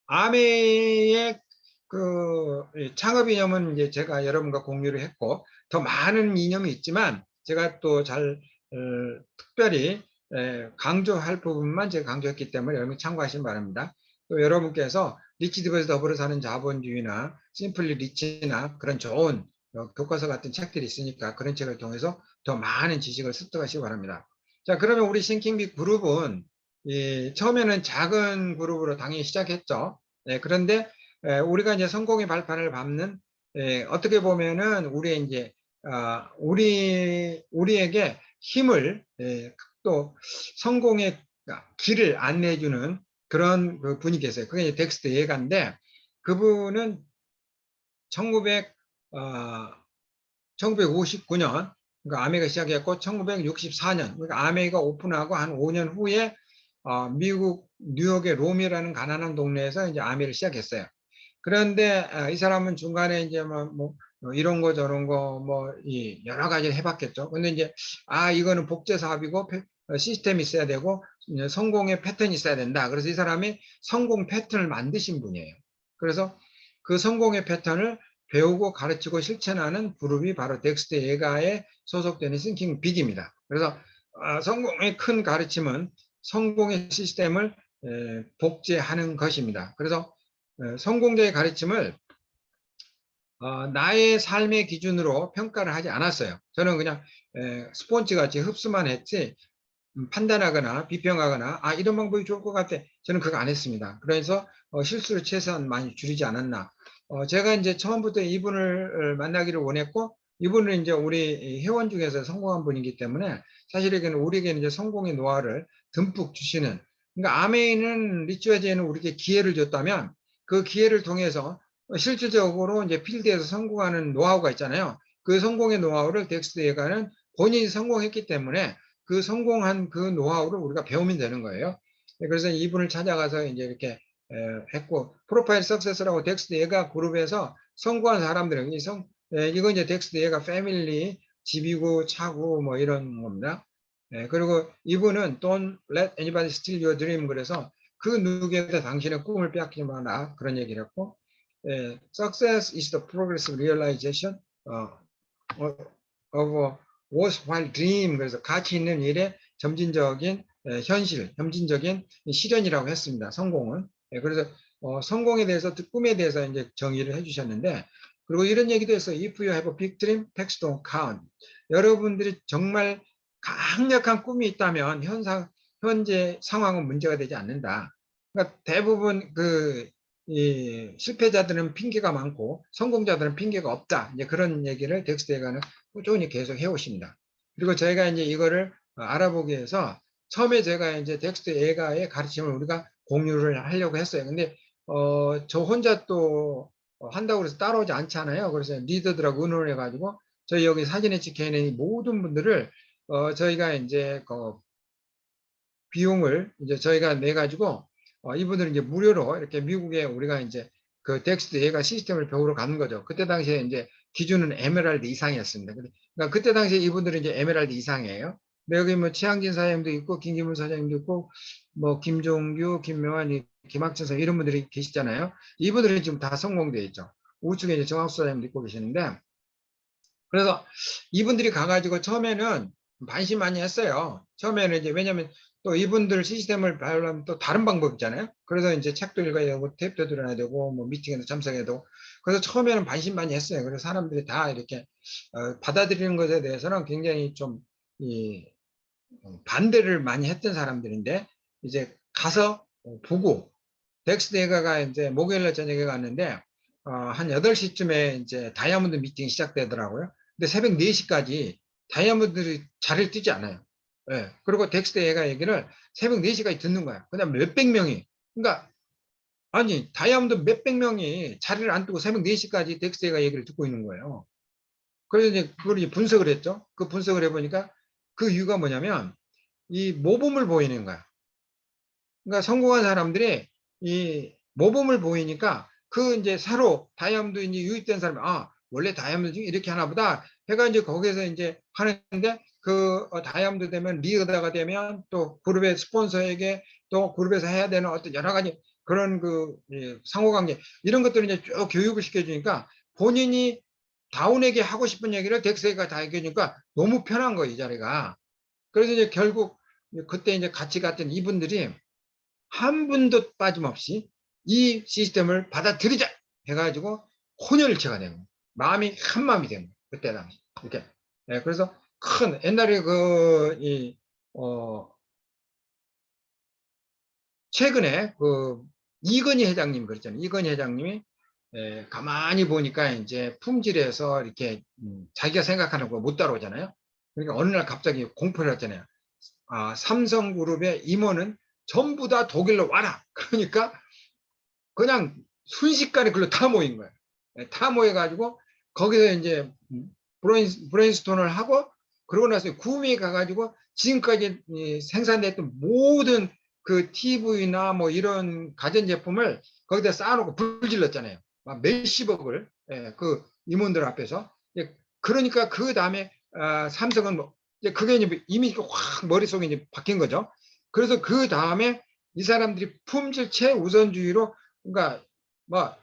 아메의 그 창업 이념은 이제 제가 여러분과 공유를 했고 더 많은 이념이 있지만 제가 또 특별히 강조할 부분만 제가 강조했기 때문에 여러분 참고하시기 바랍니다. 또 여러분께서 리치드버스 더불어 사는 자본주의나 심플리 리치나 그런 좋은 교과서 같은 책들이 있으니까 그런 책을 통해서 더 많은 지식을 습득하시기 바랍니다. 자, 그러면 우리 싱킹빅 그룹은 처음에는 작은 그룹으로 당연히 시작했죠. 그런데 우리가 이제 성공의 발판을 밟는 어떻게 보면은 우리에게 힘을 또 성공의 길을 안내해주는 그런 그 분이 계세요. 그게 덱스터 예가인데 그분은 1959년 그러니까 아메가 시작했고 1964년 그러니까 아메가 오픈하고 한 5년 후에 미국 뉴욕의 롬이라는 가난한 동네에서 이제 아메를 시작했어요. 그런데 이 사람은 중간에 이제 뭐 이런 거 저런 거 뭐 여러 가지를 해봤겠죠. 근데 이제 이거는 복제 사업이고 시스템이 있어야 되고 성공의 패턴이 있어야 된다. 그래서 이 사람이 성공 패턴을 만드신 분이에요. 그래서 그 성공의 패턴을 배우고 가르치고 실천하는 그룹이 바로 덱스터 예가에 소속되는 싱킹 빅입니다. 그래서 성공의 큰 가르침은 성공의 시스템을 복제하는 것입니다. 그래서 성공자의 가르침을 나의 삶의 기준으로 평가를 하지 않았어요. 저는 그냥 스폰지 같이 흡수만 했지 판단하거나 비평하거나 이런 방법이 좋을 것 같아. 저는 그거 안 했습니다. 그래서 실수를 최소한 많이 줄이지 않았나. 제가 이제 처음부터 이분을 만나기를 원했고 이분은 이제 우리 회원 중에서 성공한 분이기 때문에 사실에게는 우리에게는 이제 성공의 노하우를 듬뿍 주시는 그러니까 아메이는 리치웨제는 우리에게 기회를 줬다면 그 기회를 통해서 실질적으로 이제 필드에서 성공하는 노하우가 있잖아요. 그 성공의 노하우를 덱스터 예가는 본인이 성공했기 때문에 그 성공한 그 노하우를 우리가 배우면 되는 거예요. 그래서 이분을 찾아가서 이제 이렇게 했고 프로파일 석세스라고 덱스터 예가 그룹에서 성공한 사람들은 이건 이제 덱스트 얘가 패밀리, 집이고 차고 뭐 이런 겁니다. 그리고 이분은 Don't let anybody steal your dream. 그래서 그 누구에게 당신의 꿈을 빼앗기지 마라. 그런 얘기를 했고, Success is the progressive realization of a worthwhile dream. 그래서 가치 있는 일의 점진적인 현실, 점진적인 실현이라고 했습니다. 성공은. 그래서 성공에 대해서, 꿈에 대해서 이제 정의를 해주셨는데, 그리고 이런 얘기도 했어요. If you have a big dream, facts don't count. 여러분들이 정말 강력한 꿈이 있다면 현재 상황은 문제가 되지 않는다. 그러니까 대부분 이 실패자들은 핑계가 많고 성공자들은 핑계가 없다. 이제 그런 얘기를 덱스터에가는 꾸준히 계속 해오십니다. 그리고 저희가 이제 이거를 알아보기 위해서 처음에 제가 이제 덱스터 애가의 가르침을 우리가 공유를 하려고 했어요. 근데 저 혼자 또 한다고 해서 따라오지 않잖아요. 그래서 리더들하고 의논을 해가지고 저희 여기 사진에 찍혀있는 모든 분들을 저희가 이제 비용을 이제 저희가 내 가지고 이분들은 이제 무료로 이렇게 미국에 우리가 이제 그 덱스트 얘가 시스템을 배우러 가는 거죠. 그때 당시에 이제 기준은 에메랄드 이상이었습니다. 그러니까 그때 당시에 이분들은 이제 에메랄드 이상이에요. 근데 여기 뭐 최항진 사장님도 있고 김기문 사장님도 있고 뭐 김종규, 김명환, 김학천 사장 이런 분들이 계시잖아요. 이분들은 지금 다 성공되어 있죠. 우측에 이제 정학수 사장님도 있고 계시는데, 그래서 이분들이 가가지고 처음에는 반신 많이 했어요. 처음에는 이제 왜냐면 또 이분들 시스템을 배우려면 또 다른 방법 있잖아요. 그래서 이제 책도 읽어야 되고 탭도 들어야 되고 뭐 미팅에도 참석해야 되고, 그래서 처음에는 반신 많이 했어요. 그래서 사람들이 다 이렇게 받아들이는 것에 대해서는 굉장히 좀 반대를 많이 했던 사람들인데, 이제 가서 보고 덱스데가가 이제 목요일날 저녁에 갔는데 한 8시쯤에 이제 다이아몬드 미팅이 시작되더라고요. 근데 새벽 4시까지 다이아몬드들이 자리를 뜨지 않아요. 예. 그리고 덱스데가 얘기를 새벽 4시까지 듣는 거야. 그다음 몇백 명이. 그러니까 아니 다이아몬드 몇백 명이 자리를 안 뜨고 새벽 4시까지 덱스데가 얘기를 듣고 있는 거예요. 그래서 이제 그걸 이제 분석을 했죠. 그 분석을 해보니까 그 이유가 뭐냐면 이 모범을 보이는 거야. 그러니까 성공한 사람들이 이 모범을 보이니까 그 이제 새로 다이아몬드 이제 유입된 사람이 원래 다이아몬드 중에 이렇게 하나 보다 해가 이제 거기서 이제 하는데, 그 다이아몬드 되면 리더가 되면 또 그룹의 스폰서에게 또 그룹에서 해야 되는 어떤 여러 가지 그런 상호관계 이런 것들을 이제 쭉 교육을 시켜주니까 본인이 다운에게 하고 싶은 얘기를 덱스가 다 해주니까 너무 편한 거예요, 이 자리가. 그래서 이제 결국 그때 이제 같이 갔던 이분들이 한 분도 빠짐없이 이 시스템을 받아들이자 해가지고 혼혈일체가 되는 거예요. 마음이 한 마음이 되는 거예요. 그때 당시. 이렇게. 그래서 큰 옛날에 최근에 이건희 회장님 그랬잖아요. 이건희 회장님이 가만히 보니까 이제 품질에서 이렇게 자기가 생각하는 거 못 따라오잖아요. 그러니까 어느 날 갑자기 공포를 했잖아요. 삼성그룹의 임원은 전부 다 독일로 와라. 그러니까 그냥 순식간에 글로 다 모인 거예요. 다 모여가지고 거기서 이제 브레인스톤을 하고, 그러고 나서 구미에 가가지고 지금까지 생산됐던 모든 그 TV나 뭐 이런 가전제품을 거기다 쌓아놓고 불질렀잖아요. 막 몇십억을, 그 임원들 앞에서. 그러니까 그 다음에 삼성은 뭐 그게 이미 확 머릿속에 이제 박힌 거죠. 그래서 그 다음에 이 사람들이 품질 최우선주의로, 그러니까 뭐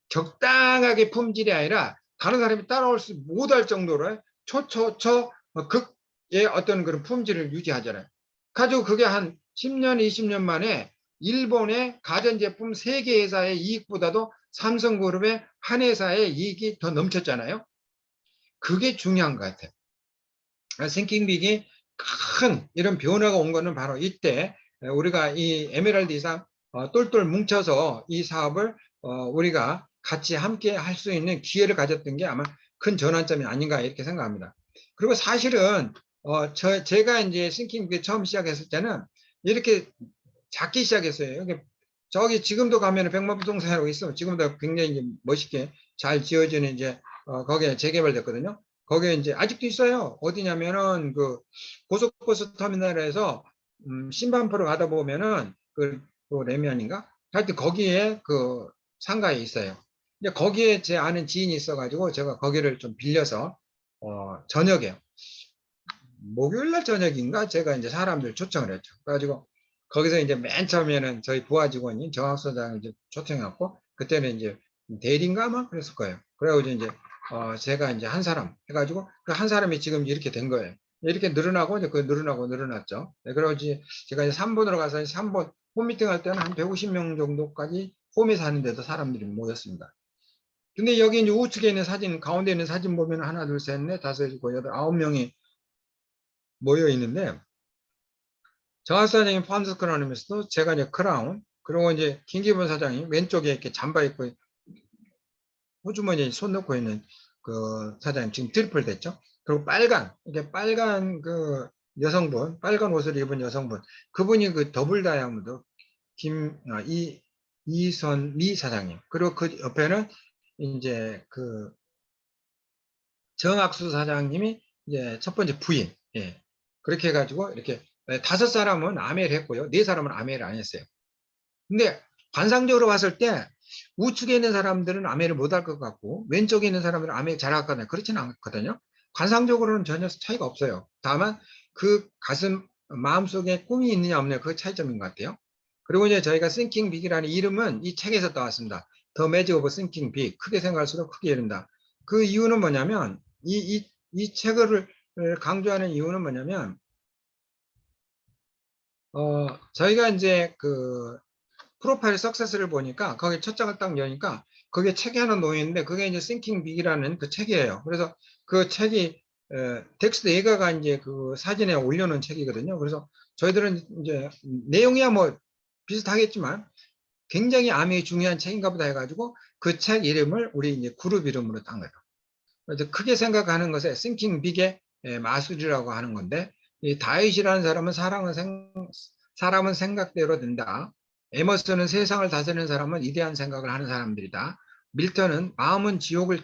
적당하게 품질이 아니라 다른 사람이 따라올 수 못할 정도로 초초초 극의 어떤 그런 품질을 유지하잖아요. 가지고 그게 한 10년, 20년 만에 일본의 가전제품 세계 회사의 이익보다도 삼성그룹의 한 회사의 이익이 더 넘쳤잖아요. 그게 중요한 것 같아요. 싱킹빅이 큰 이런 변화가 온 거는 바로 이때 우리가 이 에메랄드 이상 똘똘 뭉쳐서 이 사업을 우리가 같이 함께 할 수 있는 기회를 가졌던 게 아마 큰 전환점이 아닌가 이렇게 생각합니다. 그리고 사실은 제가 이제 싱킹빅 처음 시작했을 때는 이렇게 작게 시작했어요. 저기 지금도 가면 백마부동산이라고 있어. 지금도 굉장히 멋있게 잘 지어지는 이제 거기에 재개발됐거든요. 거기에 이제 아직도 있어요. 어디냐면은 그 고속버스 터미널에서 신반포로 가다 보면은 그 레미안인가? 하여튼 거기에 그 상가에 있어요. 이제 거기에 제 아는 지인이 있어가지고 제가 거기를 좀 빌려서 저녁에 목요일 날 저녁인가 제가 이제 사람들 초청을 했죠. 그래가지고 거기서 이제 맨 처음에는 저희 부하 직원인 정학소장을 이제 초청해갖고 그때는 이제 대리인가 아마 그랬을 거예요. 그래가지고 이제 제가 이제 한 사람 해가지고 그 한 사람이 지금 이렇게 된 거예요. 이렇게 늘어나고 이제 그 늘어나고 늘어났죠. 네, 그래가지고 제가 이제 3번으로 가서 3번 홈미팅 할 때는 한 150명 정도까지 홈에 사는데도 사람들이 모였습니다. 근데 여기 이제 우측에 있는 사진, 가운데 있는 사진 보면 하나, 둘, 셋, 넷, 다섯, 여섯, 여덟, 9명이 모여 있는데 정학 사장님 펀드스크를 하면서도 제가 이제 크라운, 그리고 이제 김기범 사장님 왼쪽에 이렇게 잠바 입고 호주머니에 손 넣고 있는 그 사장님 지금 트리플 됐죠. 그리고 빨간, 이게 빨간 그 여성분, 빨간 옷을 입은 여성분, 그분이 그 더블 다이아몬드 이선미 사장님. 그리고 그 옆에는 이제 그 정학수 사장님이 이제 첫 번째 부인. 예. 그렇게 해가지고 이렇게 5사람은 아메를 했고요. 4사람은 아메를 안 했어요. 근데 관상적으로 봤을 때 우측에 있는 사람들은 아메를 못할 것 같고 왼쪽에 있는 사람들은 아메 잘할 것 같아요. 그렇지는 않거든요. 관상적으로는 전혀 차이가 없어요. 다만 그 가슴 마음속에 꿈이 있느냐 없느냐 그 차이점인 것 같아요. 그리고 이제 저희가 Thinking Big이라는 이름은 이 책에서 따왔습니다. The Magic of Thinking Big. 크게 생각할수록 크게 이룬다. 그 이유는 뭐냐면 이 책을 강조하는 이유는 뭐냐면 저희가 이제 그 프로파일 석세스를 보니까 거기 첫 장을 딱 여니까 거기에 책이 하나 놓여 있는데 그게 이제 Thinking Big이라는 그 책이에요. 그래서 그 책이 텍스트 예가가 이제 그 사진에 올려놓은 책이거든요. 그래서 저희들은 이제 내용이야 뭐 비슷하겠지만 굉장히 암이 중요한 책인가 보다 해가지고 그 책 이름을 우리 이제 그룹 이름으로 딴 거예요. 그래서 크게 생각하는 것에 Thinking Big의 마술이라고 하는 건데 이 다윗이라는 사람은 사람은 생각대로 된다. 에머슨은 세상을 다스리는 사람은 이대한 생각을 하는 사람들이다. 밀턴은 마음은 지옥을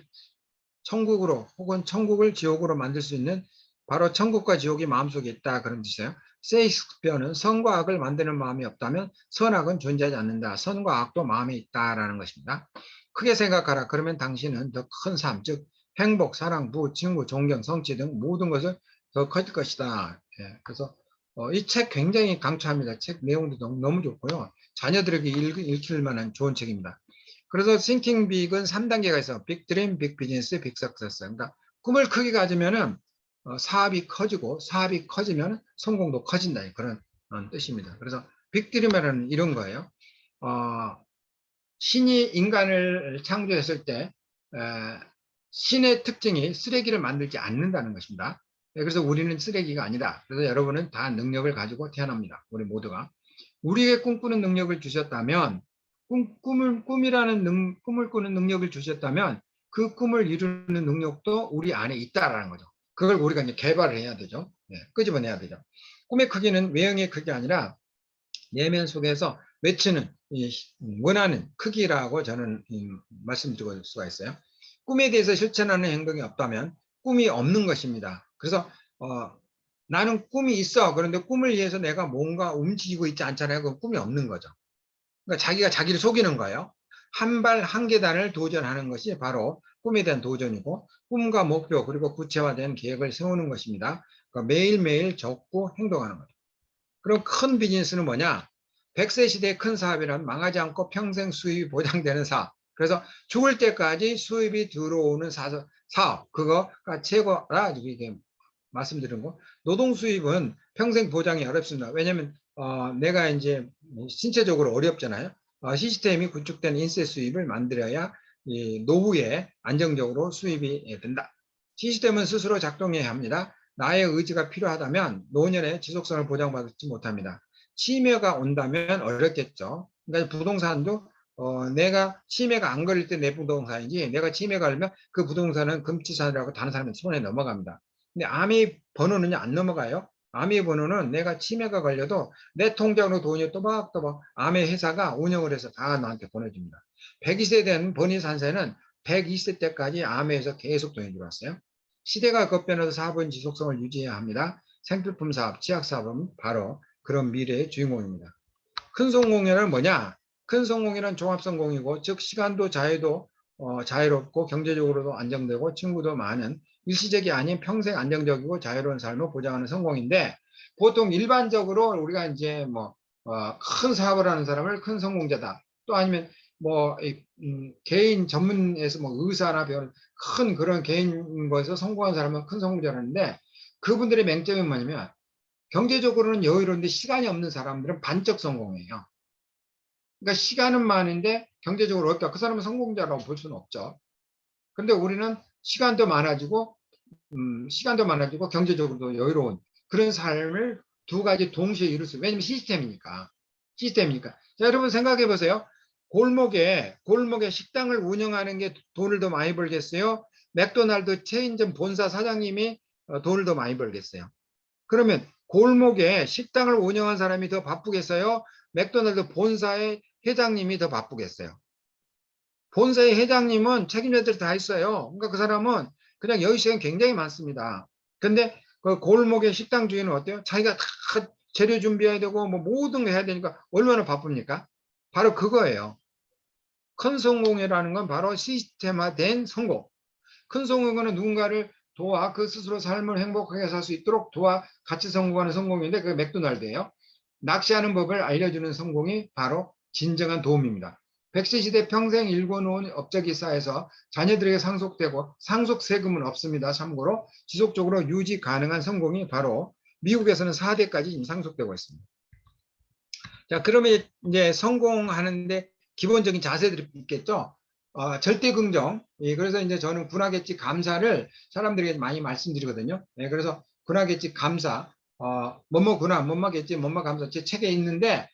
천국으로 혹은 천국을 지옥으로 만들 수 있는 바로 천국과 지옥이 마음속에 있다 그런 뜻이에요. 세익스피어는 선과 악을 만드는 마음이 없다면 선악은 존재하지 않는다. 선과 악도 마음에 있다라는 것입니다. 크게 생각하라. 그러면 당신은 더 큰 삶, 즉 행복, 사랑, 부부, 친구, 존경, 성취 등 모든 것을 더 커질 것이다. 예, 그래서 이 책 굉장히 강추합니다. 책 내용도 너무 좋고요. 자녀들에게 읽힐 만한 좋은 책입니다. 그래서 Thinking Big은 3단계가 있어. 빅 드림, 빅 비즈니스, 빅 석세스. 그러니까 꿈을 크게 가지면은 사업이 커지고 사업이 커지면 성공도 커진다. 그런 뜻입니다. 그래서 빅 드림이라는 이런 거예요. 신이 인간을 창조했을 때 신의 특징이 쓰레기를 만들지 않는다는 것입니다. 그래서 우리는 쓰레기가 아니다. 그래서 여러분은 다 능력을 가지고 태어납니다. 우리 모두가. 우리에게 꿈꾸는 능력을 주셨다면 꿈을 꾸는 능력을 주셨다면 그 꿈을 이루는 능력도 우리 안에 있다라는 거죠. 그걸 우리가 이제 개발을 해야 되죠. 네, 끄집어내야 되죠. 꿈의 크기는 외형의 크기가 아니라 내면 속에서 외치는 원하는 크기라고 저는 말씀드릴 수가 있어요. 꿈에 대해서 실천하는 행동이 없다면 꿈이 없는 것입니다. 그래서 나는 꿈이 있어. 그런데 꿈을 위해서 내가 뭔가 움직이고 있지 않잖아요. 그건 꿈이 없는 거죠. 그러니까 자기가 자기를 속이는 거예요. 한 발 한 계단을 도전하는 것이 바로 꿈에 대한 도전이고 꿈과 목표 그리고 구체화된 계획을 세우는 것입니다. 그러니까 매일매일 적고 행동하는 거죠. 그럼 큰 비즈니스는 뭐냐? 100세 시대의 큰 사업이란 망하지 않고 평생 수입이 보장되는 사업. 그래서 죽을 때까지 수입이 들어오는 사업. 그거가 최고라 이렇게 말씀드린 거. 노동 수입은 평생 보장이 어렵습니다. 왜냐하면 내가 이제 신체적으로 어렵잖아요. 시스템이 구축된 인쇄 수입을 만들어야 노후에 안정적으로 수입이 된다. 시스템은 스스로 작동해야 합니다. 나의 의지가 필요하다면 노년의 지속성을 보장받지 못합니다. 치매가 온다면 어렵겠죠. 그러니까 부동산도 내가 치매가 안 걸릴 때 내 부동산이지 내가 치매가 걸리면 그 부동산은 금치산이라고 다른 사람의 손에 넘어갑니다. 근데 암의 번호는 안 넘어가요. 암의 번호는 내가 치매가 걸려도 내 통장으로 돈이 또박또박 암의 회사가 운영을 해서 다 나한테 보내줍니다. 102세 된 버니 산세는 102세 때까지 암에서 계속 돈이 들어왔어요. 시대가 급변해서 사업은 지속성을 유지해야 합니다. 생필품 사업, 치약 사업은 바로 그런 미래의 주인공입니다. 큰 성공이란 뭐냐? 큰 성공이란 종합 성공이고 즉 시간도 자유도 자유롭고 경제적으로도 안정되고 친구도 많은 일시적이 아닌 평생 안정적이고 자유로운 삶을 보장하는 성공인데 보통 일반적으로 우리가 이제 뭐 큰 사업을 하는 사람을 큰 성공자다. 또 아니면 뭐 개인 전문에서 뭐 의사나 배우는 큰 그런 개인 거에서 성공한 사람은 큰 성공자라는데 그분들의 맹점이 뭐냐면 경제적으로는 여유로운데 시간이 없는 사람들은 반적 성공이에요. 그러니까 시간은 많은데 경제적으로 어렵다. 그 사람은 성공자라고 볼 수는 없죠. 근데 우리는 시간도 많아지고 경제적으로도 여유로운 그런 삶을 두 가지 동시에 이룰 수, 왜냐면 시스템이니까. 시스템이니까. 자, 여러분 생각해 보세요. 골목에 식당을 운영하는 게 돈을 더 많이 벌겠어요? 맥도날드 체인점 본사 사장님이 돈을 더 많이 벌겠어요? 그러면 골목에 식당을 운영한 사람이 더 바쁘겠어요? 맥도날드 본사의 회장님이 더 바쁘겠어요? 본사의 회장님은 책임자들 다 있어요. 그러니까 그 사람은 그냥 여유 시간 굉장히 많습니다. 근데 그 골목의 식당 주인은 어때요? 자기가 다 재료 준비해야 되고 뭐 모든 거 해야 되니까 얼마나 바쁩니까? 바로 그거예요. 큰 성공이라는 건 바로 시스템화된 성공. 큰 성공은 누군가를 도와 그 스스로 삶을 행복하게 살 수 있도록 도와 같이 성공하는 성공인데 그게 맥도날드예요. 낚시하는 법을 알려주는 성공이 바로 진정한 도움입니다. 백세 시대 평생 일궈놓은 업적이 쌓여서 자녀들에게 상속되고 상속세금은 없습니다. 참고로 지속적으로 유지 가능한 성공이 바로 미국에서는 4대까지 상속되고 있습니다. 자, 그러면 이제 성공하는데 기본적인 자세들이 있겠죠. 절대 긍정. 예, 그래서 이제 저는 군화개찍 감사를 사람들에게 많이 말씀드리거든요. 예, 그래서 군화개찍 감사, 뭐뭐 군화, 뭐뭐 개찍, 뭐뭐 감사 제 책에 있는데,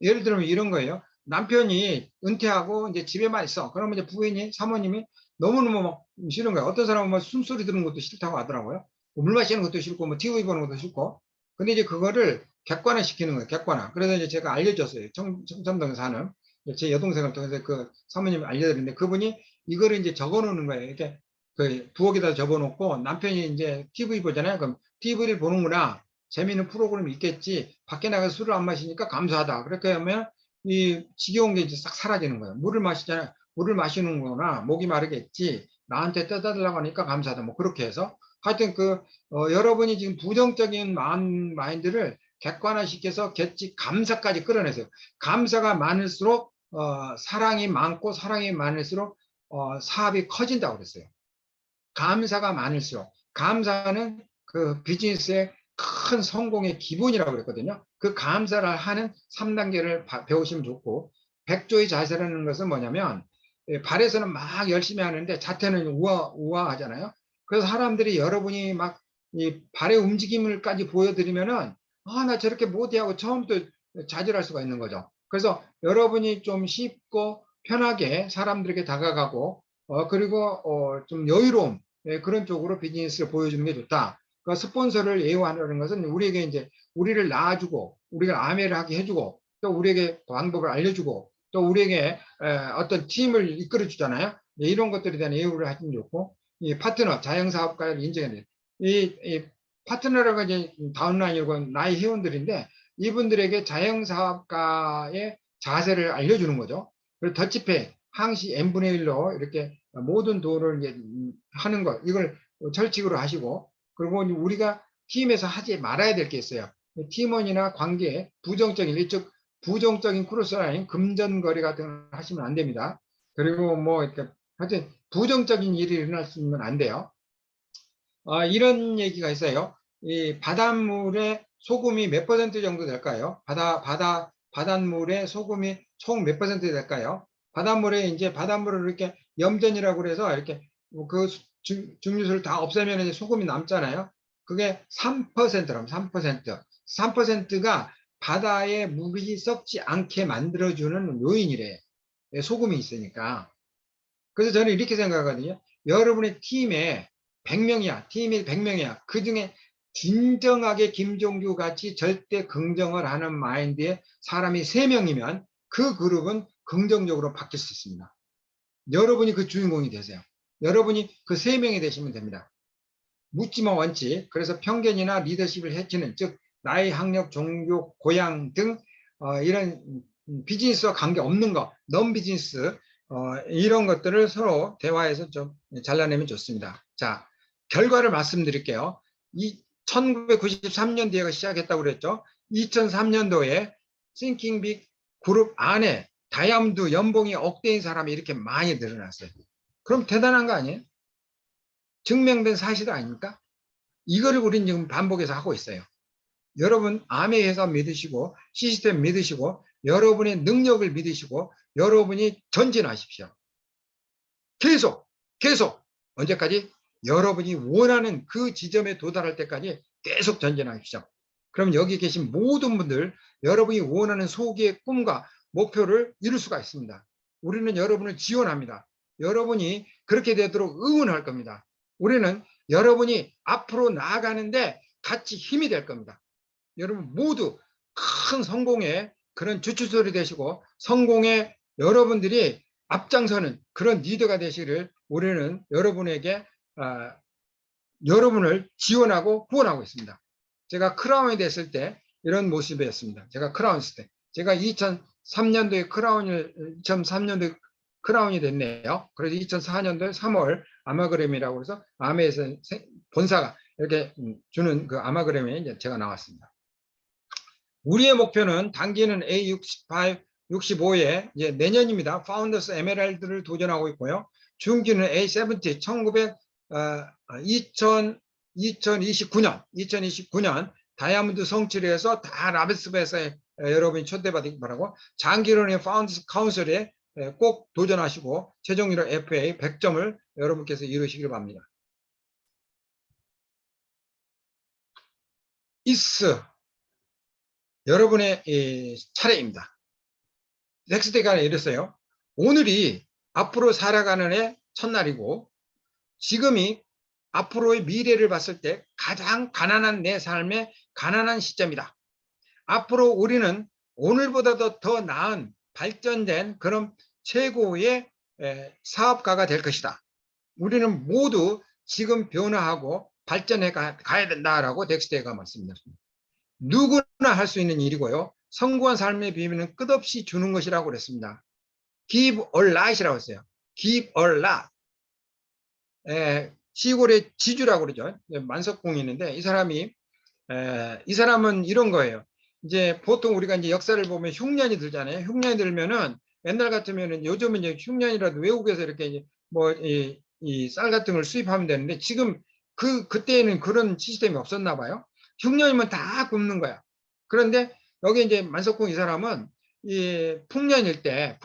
예를 들면 이런 거예요. 남편이 은퇴하고 이제 집에만 있어. 그러면 이제 부인이, 사모님이 너무너무 막 싫은 거예요. 어떤 사람은 막 숨소리 듣는 것도 싫다고 하더라고요. 물 마시는 것도 싫고, 뭐 TV 보는 것도 싫고. 근데 이제 그거를 객관화 시키는 거예요. 객관화. 그래서 이제 제가 알려줬어요. 청담동에 사는 제 여동생을 통해서 그 사모님을 알려드렸는데 그분이 이거를 이제 적어 놓는 거예요. 이렇게 그 부엌에다 적어 놓고 남편이 이제 TV 보잖아요. 그럼 TV를 보는구나. 재미있는 프로그램이 있겠지. 밖에 나가서 술을 안 마시니까 감사하다. 그렇게 하면 이 지겨운 게 이제 싹 사라지는 거예요. 물을 마시잖아요. 물을 마시는구나. 목이 마르겠지. 나한테 떠다 달라고 하니까 감사하다. 뭐 그렇게 해서 하여튼 여러분이 지금 부정적인 마인드를 객관화시켜서 감사까지 끌어내세요. 감사가 많을수록 사랑이 많고 사랑이 많을수록 사업이 커진다고 그랬어요. 감사가 많을수록 감사는 그 비즈니스의 큰 성공의 기본이라고 그랬거든요. 그 감사를 하는 3단계를 배우시면 좋고 백조의 자세라는 것은 뭐냐면 발에서는 막 열심히 하는데 자태는 우아하잖아요. 그래서 사람들이 여러분이 막 이 발의 움직임을까지 보여드리면은 나 저렇게 못해하고 처음부터 좌절할 수가 있는 거죠. 그래서 여러분이 좀 쉽고 편하게 사람들에게 다가가고 그리고 좀 여유로움 그런 쪽으로 비즈니스를 보여주는 게 좋다. 그 스폰서를 예우하는 것은 우리에게 이제 우리를 낳아주고 우리가 아메를 하게 해주고 또 우리에게 방법을 알려주고 또 우리에게 어떤 팀을 이끌어 주잖아요. 이런 것들에 대한 예우를 하시면 좋고 이 파트너 자영사업가를 인정해야 돼요. 이 파트너라고 이제 다운라인이고 나의 회원들인데 이분들에게 자영사업가의 자세를 알려주는 거죠. 그리고 더치페이 항시 n분의 1로 이렇게 모든 돈을 이제 하는 것 이걸 철칙으로 하시고 그리고 우리가 팀에서 하지 말아야 될 게 있어요. 팀원이나 관계 부정적인 즉 부정적인 크로스라인 금전거래 같은 걸 하시면 안 됩니다. 그리고 뭐 이렇게 하여튼 부정적인 일이 일어날 수 있으면 안 돼요. 이런 얘기가 있어요. 이 바닷물에 소금이 몇 퍼센트 정도 될까요? 바닷물에 소금이 총 몇 퍼센트 될까요? 바닷물에 이제 바닷물을 이렇게 염전이라고 그래서 이렇게 그 증류수를 다 없애면 이제 소금이 남잖아요. 그게 3%라면 3%. 3%가 바다에 물이 썩지 않게 만들어주는 요인이래. 소금이 있으니까. 그래서 저는 이렇게 생각하거든요. 여러분의 팀에 100명이야. 팀이 100명이야. 그 중에 진정하게 김종규 같이 절대 긍정을 하는 마인드의 사람이 3명이면 그 그룹은 긍정적으로 바뀔 수 있습니다. 여러분이 그 주인공이 되세요. 여러분이 그 3명이 되시면 됩니다. 묻지마 원칙. 그래서 편견이나 리더십을 해치는 즉 나이, 학력, 종교, 고향 등 이런 비즈니스와 관계없는 거, 넌 비즈니스 이런 것들을 서로 대화해서 좀 잘라내면 좋습니다. 자, 결과를 말씀드릴게요. 1993년도에 시작했다고 그랬죠. 2003년도에 Thinking Big 그룹 안에 다이아몬드 연봉이 억대인 사람이 이렇게 많이 늘어났어요. 그럼 대단한 거 아니에요? 증명된 사실 아닙니까? 이거를 우리는 지금 반복해서 하고 있어요. 여러분 암의 회사 믿으시고 시스템 믿으시고 여러분의 능력을 믿으시고 여러분이 전진하십시오. 계속 언제까지? 여러분이 원하는 그 지점에 도달할 때까지 계속 전진하십시오. 그럼 여기 계신 모든 분들 여러분이 원하는 소기의 꿈과 목표를 이룰 수가 있습니다. 우리는 여러분을 지원합니다. 여러분이 그렇게 되도록 응원할 겁니다. 우리는 여러분이 앞으로 나아가는데 같이 힘이 될 겁니다. 여러분 모두 큰 성공의 그런 주춧돌이 되시고 성공의 여러분들이 앞장서는 그런 리더가 되시기를 우리는 여러분에게 여러분을 지원하고 후원하고 있습니다. 제가 크라운이 됐을 때 이런 모습이었습니다. 제가 크라운 했을 때 제가 2003년도에 크라운이 됐네요. 그래서 2004년도에 3월 아마그램이라고 해서 아메에서 본사가 이렇게 주는 그 아마그램에 이제 제가 나왔습니다. 우리의 목표는 단기는 A65, 65에 이제 내년입니다. 파운더스 에메랄드를 도전하고 있고요. 중기는 A70, 2029년 다이아몬드 성취를 해서 다 라베스베스에 여러분이 초대받기 바라고 장기론의 파운더스 카운슬에 꼭 도전하시고 최종적으로 FA 100점을 여러분께서 이루시기를 바랍니다. 이스 여러분의 차례입니다. 넥스트가 이랬어요. 오늘이 앞으로 살아가는 해 첫날이고 지금이 앞으로의 미래를 봤을 때 가장 가난한 내 삶의 가난한 시점이다. 앞으로 우리는 오늘보다도 더 나은 발전된 그런 최고의 사업가가 될 것이다. 우리는 모두 지금 변화하고 발전해 가야 된다라고 덱스터가 말씀드렸습니다. 누구나 할 수 있는 일이고요. 성공한 삶의 비밀은 끝없이 주는 것이라고 그랬습니다. Give a lot이라고 했어요. Give a lot. 시골의 지주라고 그러죠. 만석공이 있는데 이 사람은 이런 거예요. 이제 보통 우리가 이제 역사를 보면 흉년이 들잖아요. 흉년이 들면은 옛날 같으면은 요즘은 이제 흉년이라도 외국에서 이렇게 이제 뭐 이 쌀 같은 걸 수입하면 되는데 지금 그때에는 그런 시스템이 없었나 봐요. 흉년이면 다 굶는 거야. 그런데 여기 이제 만석공 이 사람은 이 풍년일 때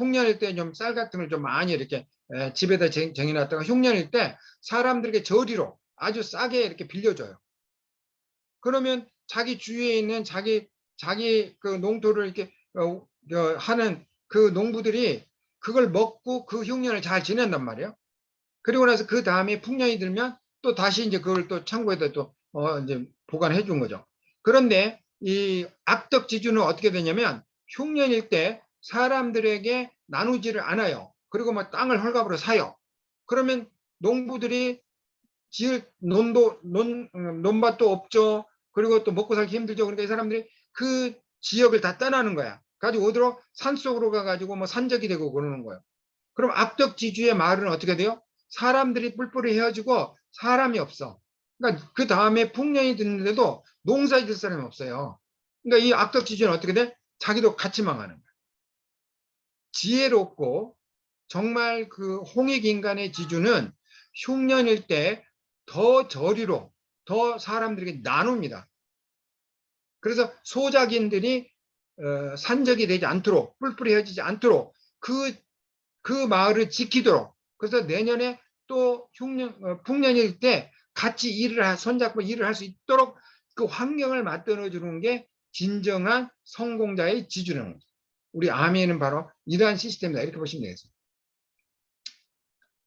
좀 쌀 같은 걸 좀 많이 이렇게 집에다 쟁여놨다가 흉년일 때 사람들에게 저리로 아주 싸게 이렇게 빌려줘요. 그러면 자기 주위에 있는 자기 그 농토를 이렇게 하는 그 농부들이 그걸 먹고 그 흉년을 잘 지낸단 말이에요. 그리고 나서 그 다음에 풍년이 들면 또 다시 이제 그걸 또 창고에다 또 이제 보관해 준 거죠. 그런데 이 악덕지주는 어떻게 되냐면 흉년일 때 사람들에게 나누지를 않아요. 그리고 뭐 땅을 헐값으로 사요. 그러면 농부들이 지을 논밭도 없죠. 그리고 또 먹고 살기 힘들죠. 그러니까 이 사람들이 그 지역을 다 떠나는 거야. 가지고 어디로 산속으로 가가지고 뭐 산적이 되고 그러는 거예요. 그럼 악덕지주의 마을은 어떻게 돼요? 사람들이 뿔뿔이 헤어지고 사람이 없어. 그러니까 그 다음에 풍년이 드는데도 농사 지을 사람이 없어요. 그러니까 이 악덕지주는 어떻게 돼? 자기도 같이 망하는 거야. 지혜롭고 정말 그 홍익인간의 지주는 흉년일 때 더 저리로 더 사람들에게 나눕니다. 그래서 소작인들이 산적이 되지 않도록 뿔뿔이 헤어지지 않도록 그 마을을 지키도록 그래서 내년에 또 풍년일 때 같이 손잡고 일을 할 수 있도록 그 환경을 만들어 주는 게 진정한 성공자의 지주는 겁니다. 우리 아미에는 바로 이러한 시스템이다 이렇게 보시면 되겠습니다.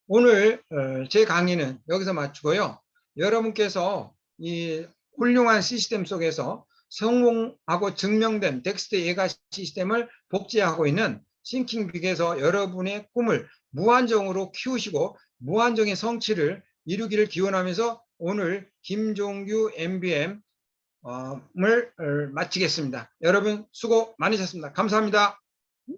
오늘 제 강의는 여기서 마치고요. 여러분께서 이 훌륭한 시스템 속에서 성공하고 증명된 덱스트 예가 시스템을 복제하고 있는 싱킹빅에서 여러분의 꿈을 무한정으로 키우시고 무한정의 성취를 이루기를 기원하면서 오늘 김종규 MBM을 마치겠습니다. 여러분 수고 많으셨습니다. 감사합니다.